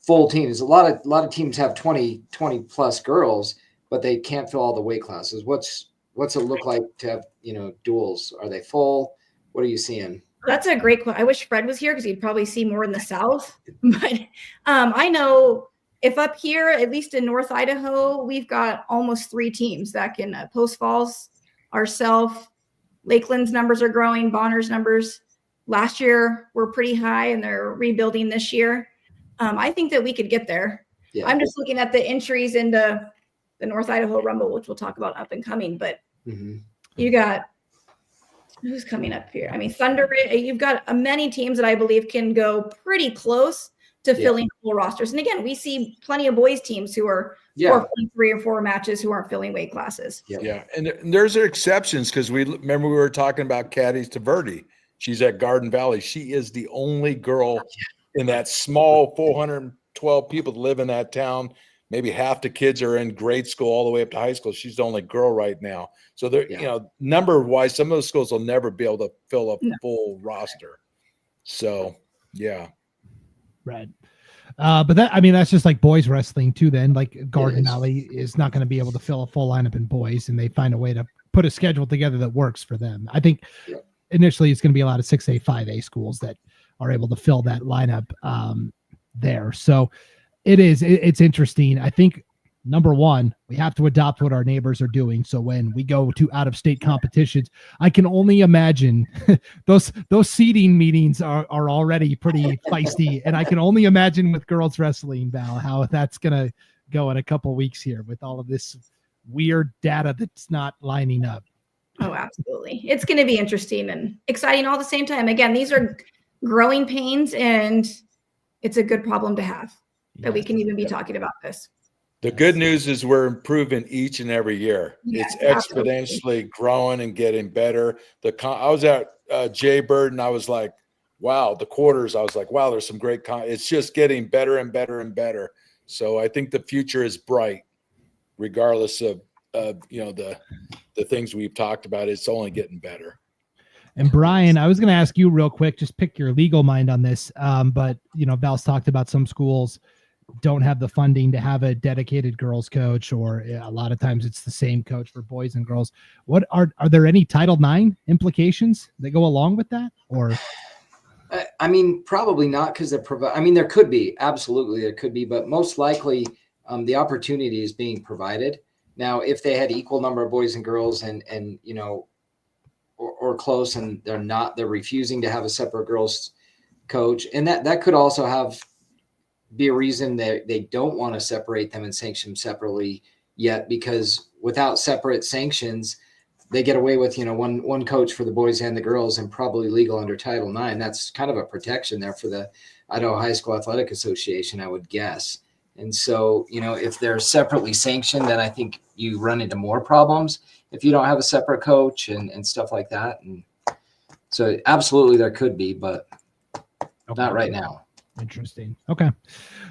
S4: full teams. A lot of teams have 20 plus girls, but they can't fill all the weight classes. What's it look like to have duals? Are they full? What are you seeing?
S5: That's a great question. I wish Fred was here because he'd probably see more in the South. But I know if up here, at least in North Idaho, we've got almost 3 teams that can Post Falls, ourselves. Lakeland's numbers are growing. Bonner's numbers last year were pretty high, and they're rebuilding this year. I think that we could get there. Yeah. I'm just looking at the entries into the North Idaho Rumble, which we'll talk about up and coming. But you got who's coming up here? I mean, Thunder. You've got many teams that I believe can go pretty close to filling full rosters. And again, we see plenty of boys teams who are 3 or 4 matches who aren't filling weight classes.
S3: Yeah. And there's exceptions, because we were talking about Caddy Taverdi. She's at Garden Valley. She is the only girl in that small 412 people that live in that town. Maybe half the kids are in grade school all the way up to high school. She's the only girl right now. So there, number wise, some of those schools will never be able to fill a full roster. So
S2: right. But that's just like boys wrestling too. Then like Garden Valley is not going to be able to fill a full lineup in boys, and they find a way to put a schedule together that works for them. I think initially it's going to be a lot of 6A, 5A schools that are able to fill that lineup there. So it's interesting. I think number one, we have to adopt what our neighbors are doing. So when we go to out-of-state competitions, I can only imagine those seeding meetings are already pretty feisty. And I can only imagine with girls wrestling, Val, how that's going to go in a couple weeks here with all of this weird data that's not lining up.
S5: Oh, absolutely. It's going to be interesting and exciting all at the same time. Again, these are growing pains, and it's a good problem to have that we can even be talking about this.
S3: The good news is we're improving each and every year.
S5: Yes,
S3: it's exponentially growing and getting better. I was at Jaybird, and I was like, wow, the quarters. I was like, wow, there's some great it's just getting better and better and better. So I think the future is bright, regardless of the things we've talked about. It's only getting better.
S2: And Brian, I was going to ask you real quick, just pick your legal mind on this. But Val's talked about some schools don't have the funding to have a dedicated girls coach, or a lot of times it's the same coach for boys and girls. What are there any Title IX implications that go along with that? Or
S4: I mean, probably not, because there could be, absolutely there could be, but most likely the opportunity is being provided. Now, if they had equal number of boys and girls and or close, and they're refusing to have a separate girls coach, and that could also be a reason that they don't want to separate them and sanction them separately yet, because without separate sanctions, they get away with, one coach for the boys and the girls, and probably legal under Title IX. That's kind of a protection there for the Idaho High School Athletic Association, I would guess. And so, if they're separately sanctioned, then I think you run into more problems if you don't have a separate coach and stuff like that. And so absolutely there could be, but not right now.
S2: Interesting. Okay.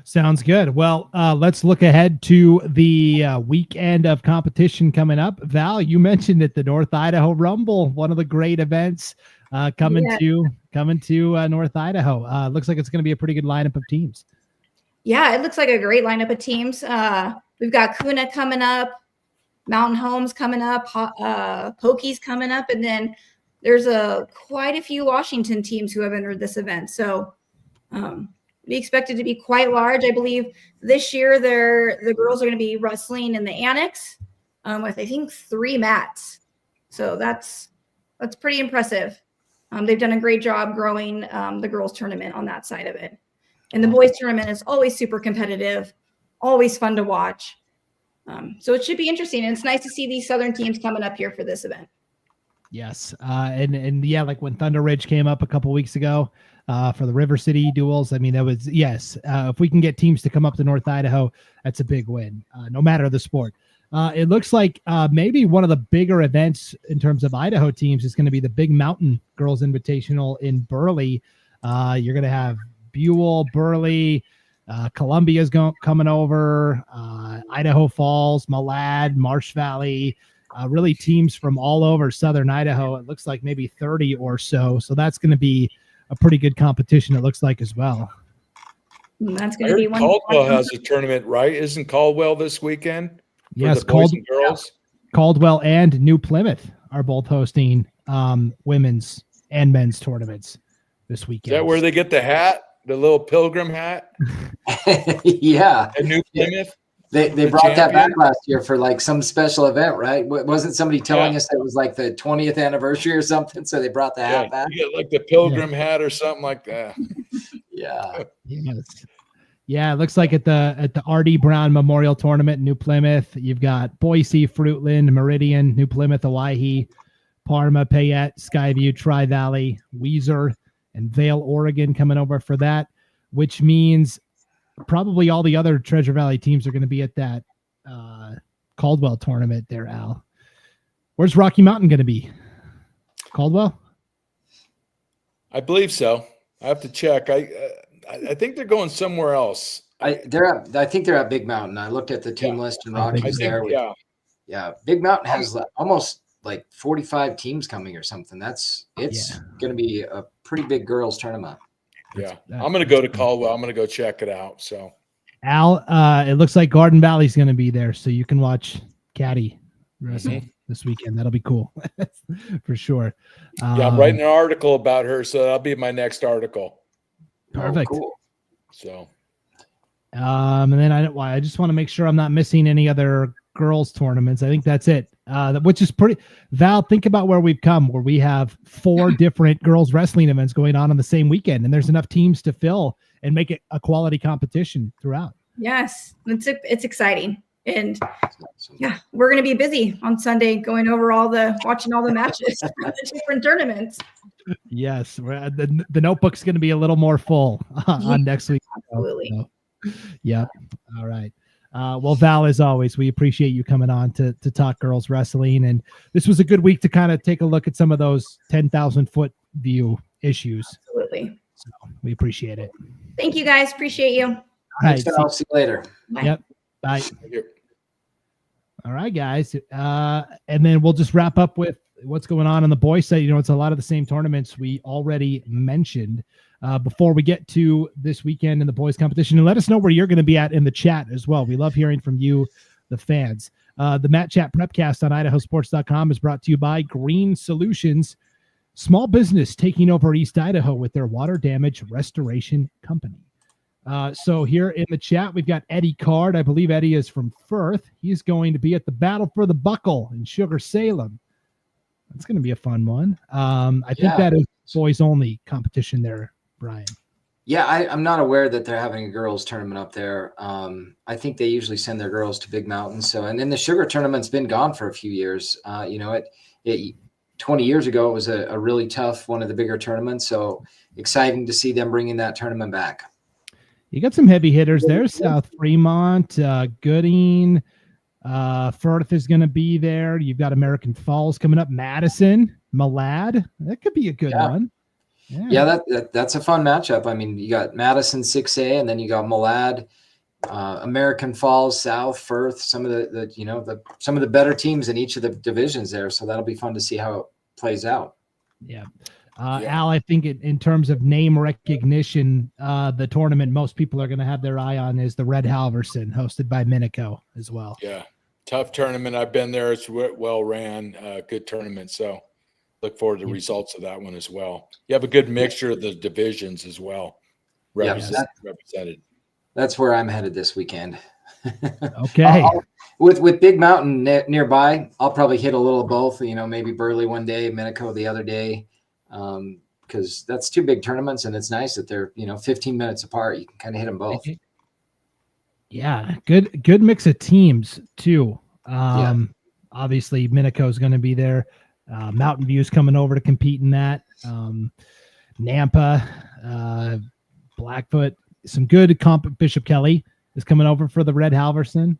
S2: Sounds good. Well, let's look ahead to the weekend of competition coming up. Val, you mentioned it, the North Idaho Rumble, one of the great events coming to North Idaho. Looks like it's going to be a pretty good lineup of teams.
S5: Yeah, it looks like a great lineup of teams. We've got Kuna coming up, Mountain Homes coming up, Pokey's coming up, and then there's quite a few Washington teams who have entered this event. So we expect it to be quite large. I believe this year the girls are going to be wrestling in the annex with, I think, 3 mats. So that's That's pretty impressive. They've done a great job growing the girls tournament on that side of it. And the boys tournament is always super competitive, always fun to watch. So it should be interesting. And it's nice to see these Southern teams coming up here for this event.
S2: Yes. And yeah, like when Thunder Ridge came up a couple weeks ago for the River City duels, I mean, that was, yes. If we can get teams to come up to North Idaho, that's a big win, no matter the sport. It looks like maybe one of the bigger events in terms of Idaho teams is going to be the Big Mountain Girls Invitational in Burley. You're going to have Buell, Burley, Columbia's coming over, Idaho Falls, Malad, Marsh Valley, really teams from all over Southern Idaho. It looks like maybe 30 or so. So that's going to be a pretty good competition, it looks like, as well.
S5: That's going to be one.
S3: Caldwell has a tournament, right? Isn't Caldwell this weekend?
S2: Yes,
S3: Caldwell
S2: and New Plymouth are both hosting women's and men's tournaments this weekend.
S3: Is that where they get the hat, the little pilgrim hat?
S4: Yeah.
S3: At New Plymouth?
S4: They brought that back last year for like some special event, right? Wasn't somebody telling us that it was like the 20th anniversary or something? So they brought the hat back.
S3: You get like the pilgrim hat or something like that.
S4: Yeah.
S2: Yes. Yeah, it looks like at the R.D. Brown Memorial Tournament in New Plymouth, you've got Boise, Fruitland, Meridian, New Plymouth, Owyhee, Parma, Payette, Skyview, Tri-Valley, Weiser, and Vail, Oregon coming over for that, which means probably all the other Treasure Valley teams are going to be at that Caldwell tournament there, Al. Where's Rocky Mountain going to be? Caldwell?
S3: I believe so. I have to check. I think they're going somewhere else.
S4: I think they're at Big Mountain. I looked at the team list and Rocky's there. Yeah. Big Mountain has almost like 45 teams coming or something. It's going to be a pretty big girls tournament.
S3: Yeah. I'm going to go to Caldwell. I'm going to go check it out. So
S2: Al, it looks like Garden Valley's going to be there, so you can watch Caddy wrestle this weekend. That'll be cool for sure.
S3: I'm writing an article about her, so that'll be my next article.
S2: Perfect.
S4: Oh, cool.
S3: So,
S2: and then I just want to make sure I'm not missing any other girls tournaments. I think that's it. Which is pretty. Val, think about where we've come, where we have 4 different girls wrestling events going on the same weekend, and there's enough teams to fill and make it a quality competition throughout.
S5: Yes, it's exciting, and yeah, we're going to be busy on Sunday going over watching all the matches from the different tournaments.
S2: Yes, the notebook's going to be a little more full on next week.
S5: Absolutely.
S2: So, yeah. All right. Well, Val, as always, we appreciate you coming on to talk girls wrestling. And this was a good week to kind of take a look at some of those 10,000-foot view issues.
S5: Absolutely.
S2: So we appreciate it.
S5: Thank you, guys. Appreciate you.
S2: All right.
S4: I'll see you later.
S5: Bye.
S2: Yep. Bye. All right, guys. And then we'll just wrap up with what's going on the boys side. It's a lot of the same tournaments we already mentioned before we get to this weekend in the boys competition. And let us know where you're going to be at in the chat as well. We love hearing from you, the fans. The Matt Chat Prepcast on IdahoSports.com is brought to you by Green Solutions, small business taking over East Idaho with their water damage restoration company. So here in the chat, we've got Eddie Card. I believe Eddie is from Firth. He's going to be at the Battle for the Buckle in Sugar Salem. That's going to be a fun one. I think that is boys only competition there, Brian.
S4: Yeah, I'm not aware that they're having a girls tournament up there. I think they usually send their girls to Big Mountain. So, and then the sugar tournament's been gone for a few years. 20 years ago, it was a really tough, one of the bigger tournaments. So exciting to see them bringing that tournament back.
S2: You got some heavy hitters there. South Fremont, Gooding, Firth is going to be there. You've got American Falls coming up, Madison, Malad. That could be a good one.
S4: Yeah, that's a fun matchup. I mean, you got Madison 6A, and then you got Malad, American Falls, South, Firth, some of some of the better teams in each of the divisions there. So that'll be fun to see how it plays out.
S2: Yeah. Al, I think in terms of name recognition, the tournament most people are going to have their eye on is the Red Halverson, hosted by Minico as well.
S3: Yeah, tough tournament. I've been there. It's well ran, good tournament. So look forward to the results of that one as well. You have a good mixture of the divisions as well. Represented.
S4: That's where I'm headed this weekend.
S2: Okay.
S4: With Big Mountain nearby, I'll probably hit a little of both. Maybe Burley one day, Minico the other day, because that's 2 big tournaments, and it's nice that they're 15 minutes apart. You can kind of hit them both.
S2: Yeah, good mix of teams too. Obviously, Minico is going to be there. Mountain View's coming over to compete in that. Nampa, Blackfoot, some good comp. Bishop Kelly is coming over for the Red Halverson.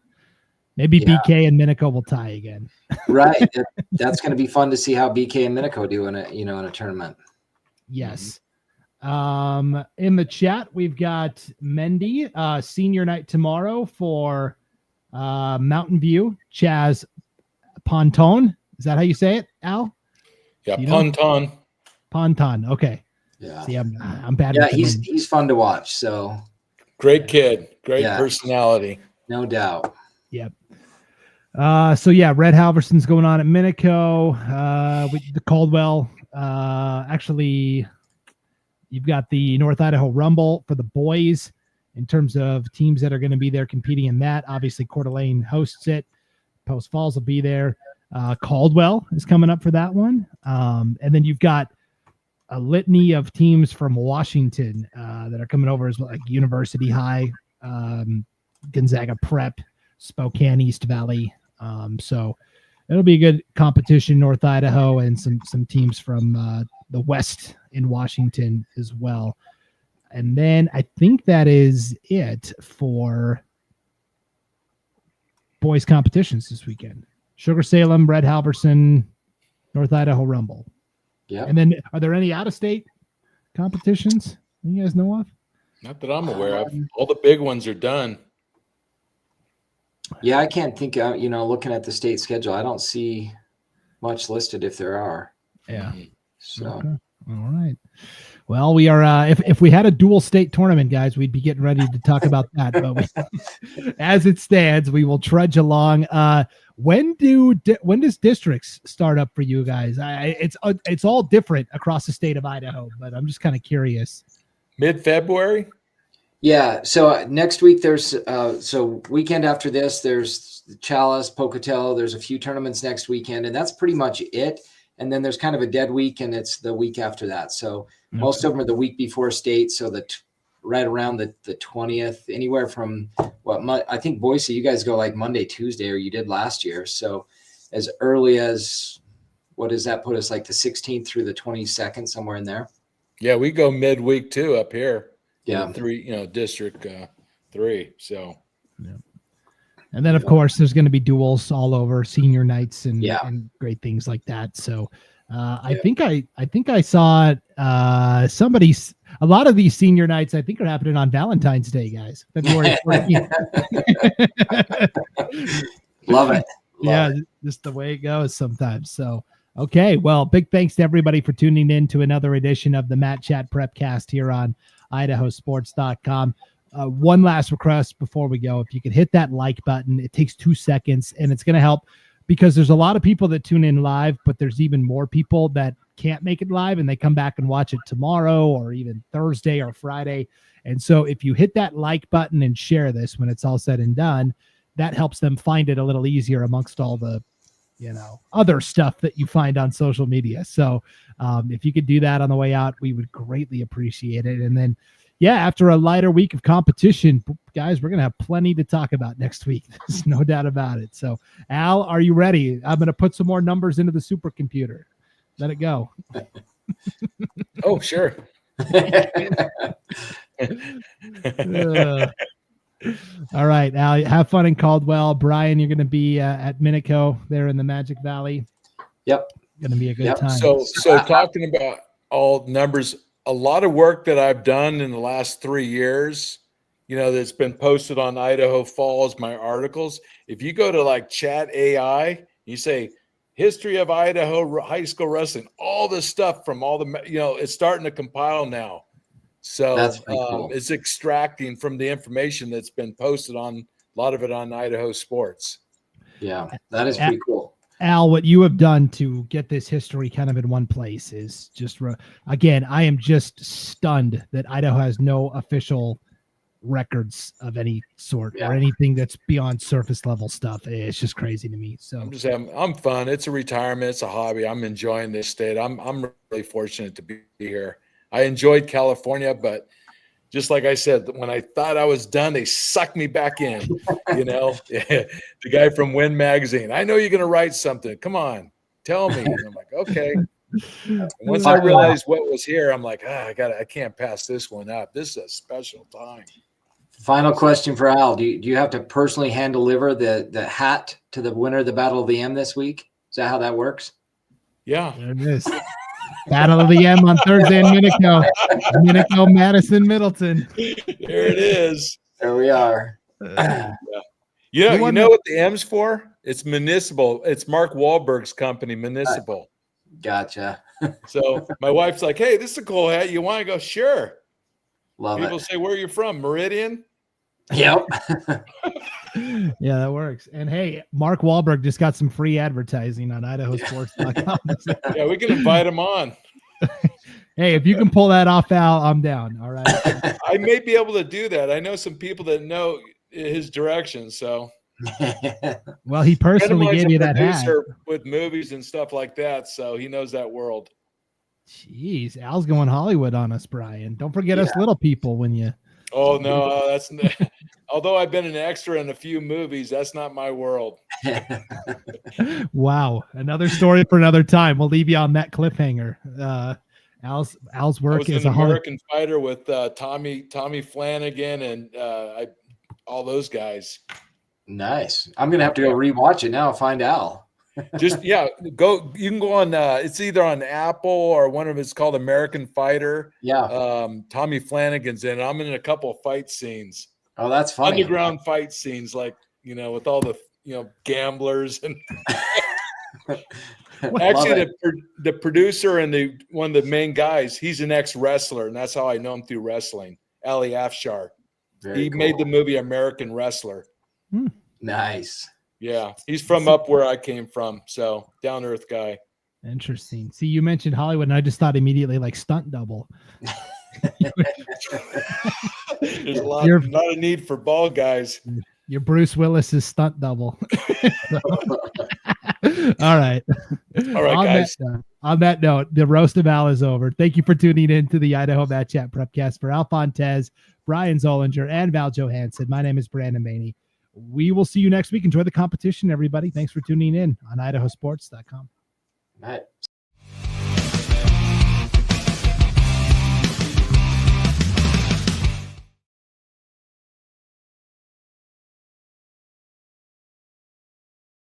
S2: Maybe BK and Minico will tie again.
S4: Right. That's going to be fun to see how BK and Minico do in a tournament.
S2: Yes. In the chat, we've got Mendy, senior night tomorrow for Mountain View. Chaz Ponton. Is that how you say it, Al?
S3: Yeah, Ponton.
S2: Ponton. Okay.
S4: Yeah.
S2: See, I'm bad.
S4: Yeah, he's fun to watch. So
S3: great kid, great personality.
S4: No doubt.
S2: Yep. So Red Halverson's going on at Minico. With the Caldwell. Actually, you've got the North Idaho Rumble for the boys in terms of teams that are going to be there competing in that. Obviously, Coeur d'Alene hosts it. Post Falls will be there. Caldwell is coming up for that one. And then you've got a litany of teams from Washington that are coming over as well, like University High, Gonzaga Prep, Spokane East Valley. So it'll be a good competition, North Idaho, and some teams from the West in Washington as well. And then I think that is it for boys competitions this weekend. Sugar Salem, Red Halverson, North Idaho Rumble.
S4: Yeah.
S2: And then are there any out-of-state competitions you guys know of?
S3: Not that I'm aware of. All the big ones are done.
S4: Yeah, I can't think of, looking at the state schedule, I don't see much listed if there are.
S2: Yeah.
S4: So.
S2: Okay. All right. Well, we are, if we had a dual state tournament, guys, we'd be getting ready to talk about that. But as it stands, we will trudge along. When does districts start up for you guys? It's all different across the state of Idaho, but I'm just kind of curious.
S3: Mid-February?
S4: Yeah. So next week there's weekend after this, there's Chalice, Pocatello. There's a few tournaments next weekend, and that's pretty much it. And then there's kind of a dead week, and it's the week after that. So most of them are the week before state. So right around the 20th, anywhere from I think Boise, you guys go like Monday, Tuesday, or you did last year. So as early as, what does that put us, like the 16th through the 22nd, somewhere in there?
S3: Yeah, we go midweek too up here.
S4: Yeah.
S3: District 3. So. Yeah.
S2: And then, of course, there's going to be duels all over, senior nights and great things like that. So I think I saw a lot of these senior nights, I think, are happening on Valentine's Day, guys. February 14th.
S4: Love it.
S2: Just the way it goes sometimes. So, okay. Well, big thanks to everybody for tuning in to another edition of the Matt Chat Prepcast here on IdahoSports.com. One last request before we go. If you could hit that like button, it takes 2 seconds, and it's going to help because there's a lot of people that tune in live, but there's even more people that can't make it live and they come back and watch it tomorrow or even Thursday or Friday. And so if you hit that like button and share this when it's all said and done, that helps them find it a little easier amongst all the, other stuff that you find on social media. So if you could do that on the way out, we would greatly appreciate it. And then, after a lighter week of competition, guys, we're going to have plenty to talk about next week. There's no doubt about it. So, Al, are you ready? I'm going to put some more numbers into the supercomputer. Let it go.
S3: Oh, sure.
S2: All right, Al, have fun in Caldwell. Brian, you're going to be at Minico there in the Magic Valley.
S4: Yep.
S2: Going to be a good time.
S3: So talking about all numbers, a lot of work that I've done in the last 3 years, that's been posted on Idaho Falls, my articles. If you go to like Chat AI, you say history of Idaho high school wrestling, all this stuff from all the, it's starting to compile now. So
S4: that's pretty cool.
S3: It's extracting from the information that's been posted on a lot of it on Idaho Sports.
S4: Yeah, that is pretty cool.
S2: Al, what you have done to get this history kind of in one place is just, again, I am just stunned that Idaho has no official records of any sort
S4: Yeah.
S2: or anything that's beyond surface level stuff. It's just crazy to me. So
S3: I'm fun. It's a retirement. It's a hobby. I'm enjoying this state. I'm really fortunate to be here. I enjoyed California, but just like I said, when I thought I was done, they sucked me back in. The guy from Win Magazine. I know you're going to write something. Come on, tell me. And I'm like, okay. And once I realized what was here, I'm like, I can't pass this one up. This is a special time.
S4: Final question for Al. Do you have to personally hand deliver the hat to the winner of the Battle of the M this week? Is that how that works?
S3: Yeah.
S2: there it is. Battle of the M on Thursday in Minico, Madison, Middleton.
S3: There it is.
S4: There we are.
S3: You know what the M's for? It's municipal. It's Mark Wahlberg's company, Municipal.
S4: Gotcha.
S3: So my wife's like, hey, this is a cool hat. You want to go? Sure.
S4: Love
S3: People say, where are you from? Meridian?
S4: Yep.
S2: Yeah, that works. And hey, Mark Wahlberg just got some free advertising on IdahoSports.com.
S3: Yeah, we can invite him on.
S2: Hey, if you can pull that off, Al, I'm down. All right.
S3: I may be able to do that. I know some people that know his direction. So,
S2: well, he personally gave you that hat
S3: with movies and stuff like that. So he knows that world.
S2: Jeez, Al's going Hollywood on us, Brian. Don't forget us little people when you.
S3: Oh no, that's although I've been an extra in a few movies, that's not my world.
S2: Wow, another story for another time. We'll leave you on that cliffhanger. Al's work
S3: is
S2: an
S3: American Fighter with Tommy Flanagan and all those guys.
S4: Nice. I'm gonna have to go rewatch it now and find Al.
S3: Just go. You can go on. It's either on Apple or one of it's called American Fighter.
S4: Yeah.
S3: Tommy Flanagan's in. I'm in a couple of fight scenes.
S4: Oh, that's funny.
S3: Underground fight scenes, like with all the gamblers and. Actually, the producer and one of the main guys, he's an ex-wrestler, and that's how I know him through wrestling. Ali Afshar. He made the movie American Wrestler.
S4: Nice.
S3: Yeah, he's from up where I came from, so down-to-earth guy.
S2: Interesting. See, you mentioned Hollywood, and I just thought immediately like stunt double.
S3: There's not a need for ball guys.
S2: You're Bruce Willis's stunt double. All right.
S3: All right, guys.
S2: On that note, the roast of Al is over. Thank you for tuning in to the Idaho Matt Chat Prepcast. For Al Fontes, Brian Zollinger, and Val Johansson, my name is Brandon Maney. We will see you next week. Enjoy the competition, everybody. Thanks for tuning in on IdahoSports.com.
S4: All right.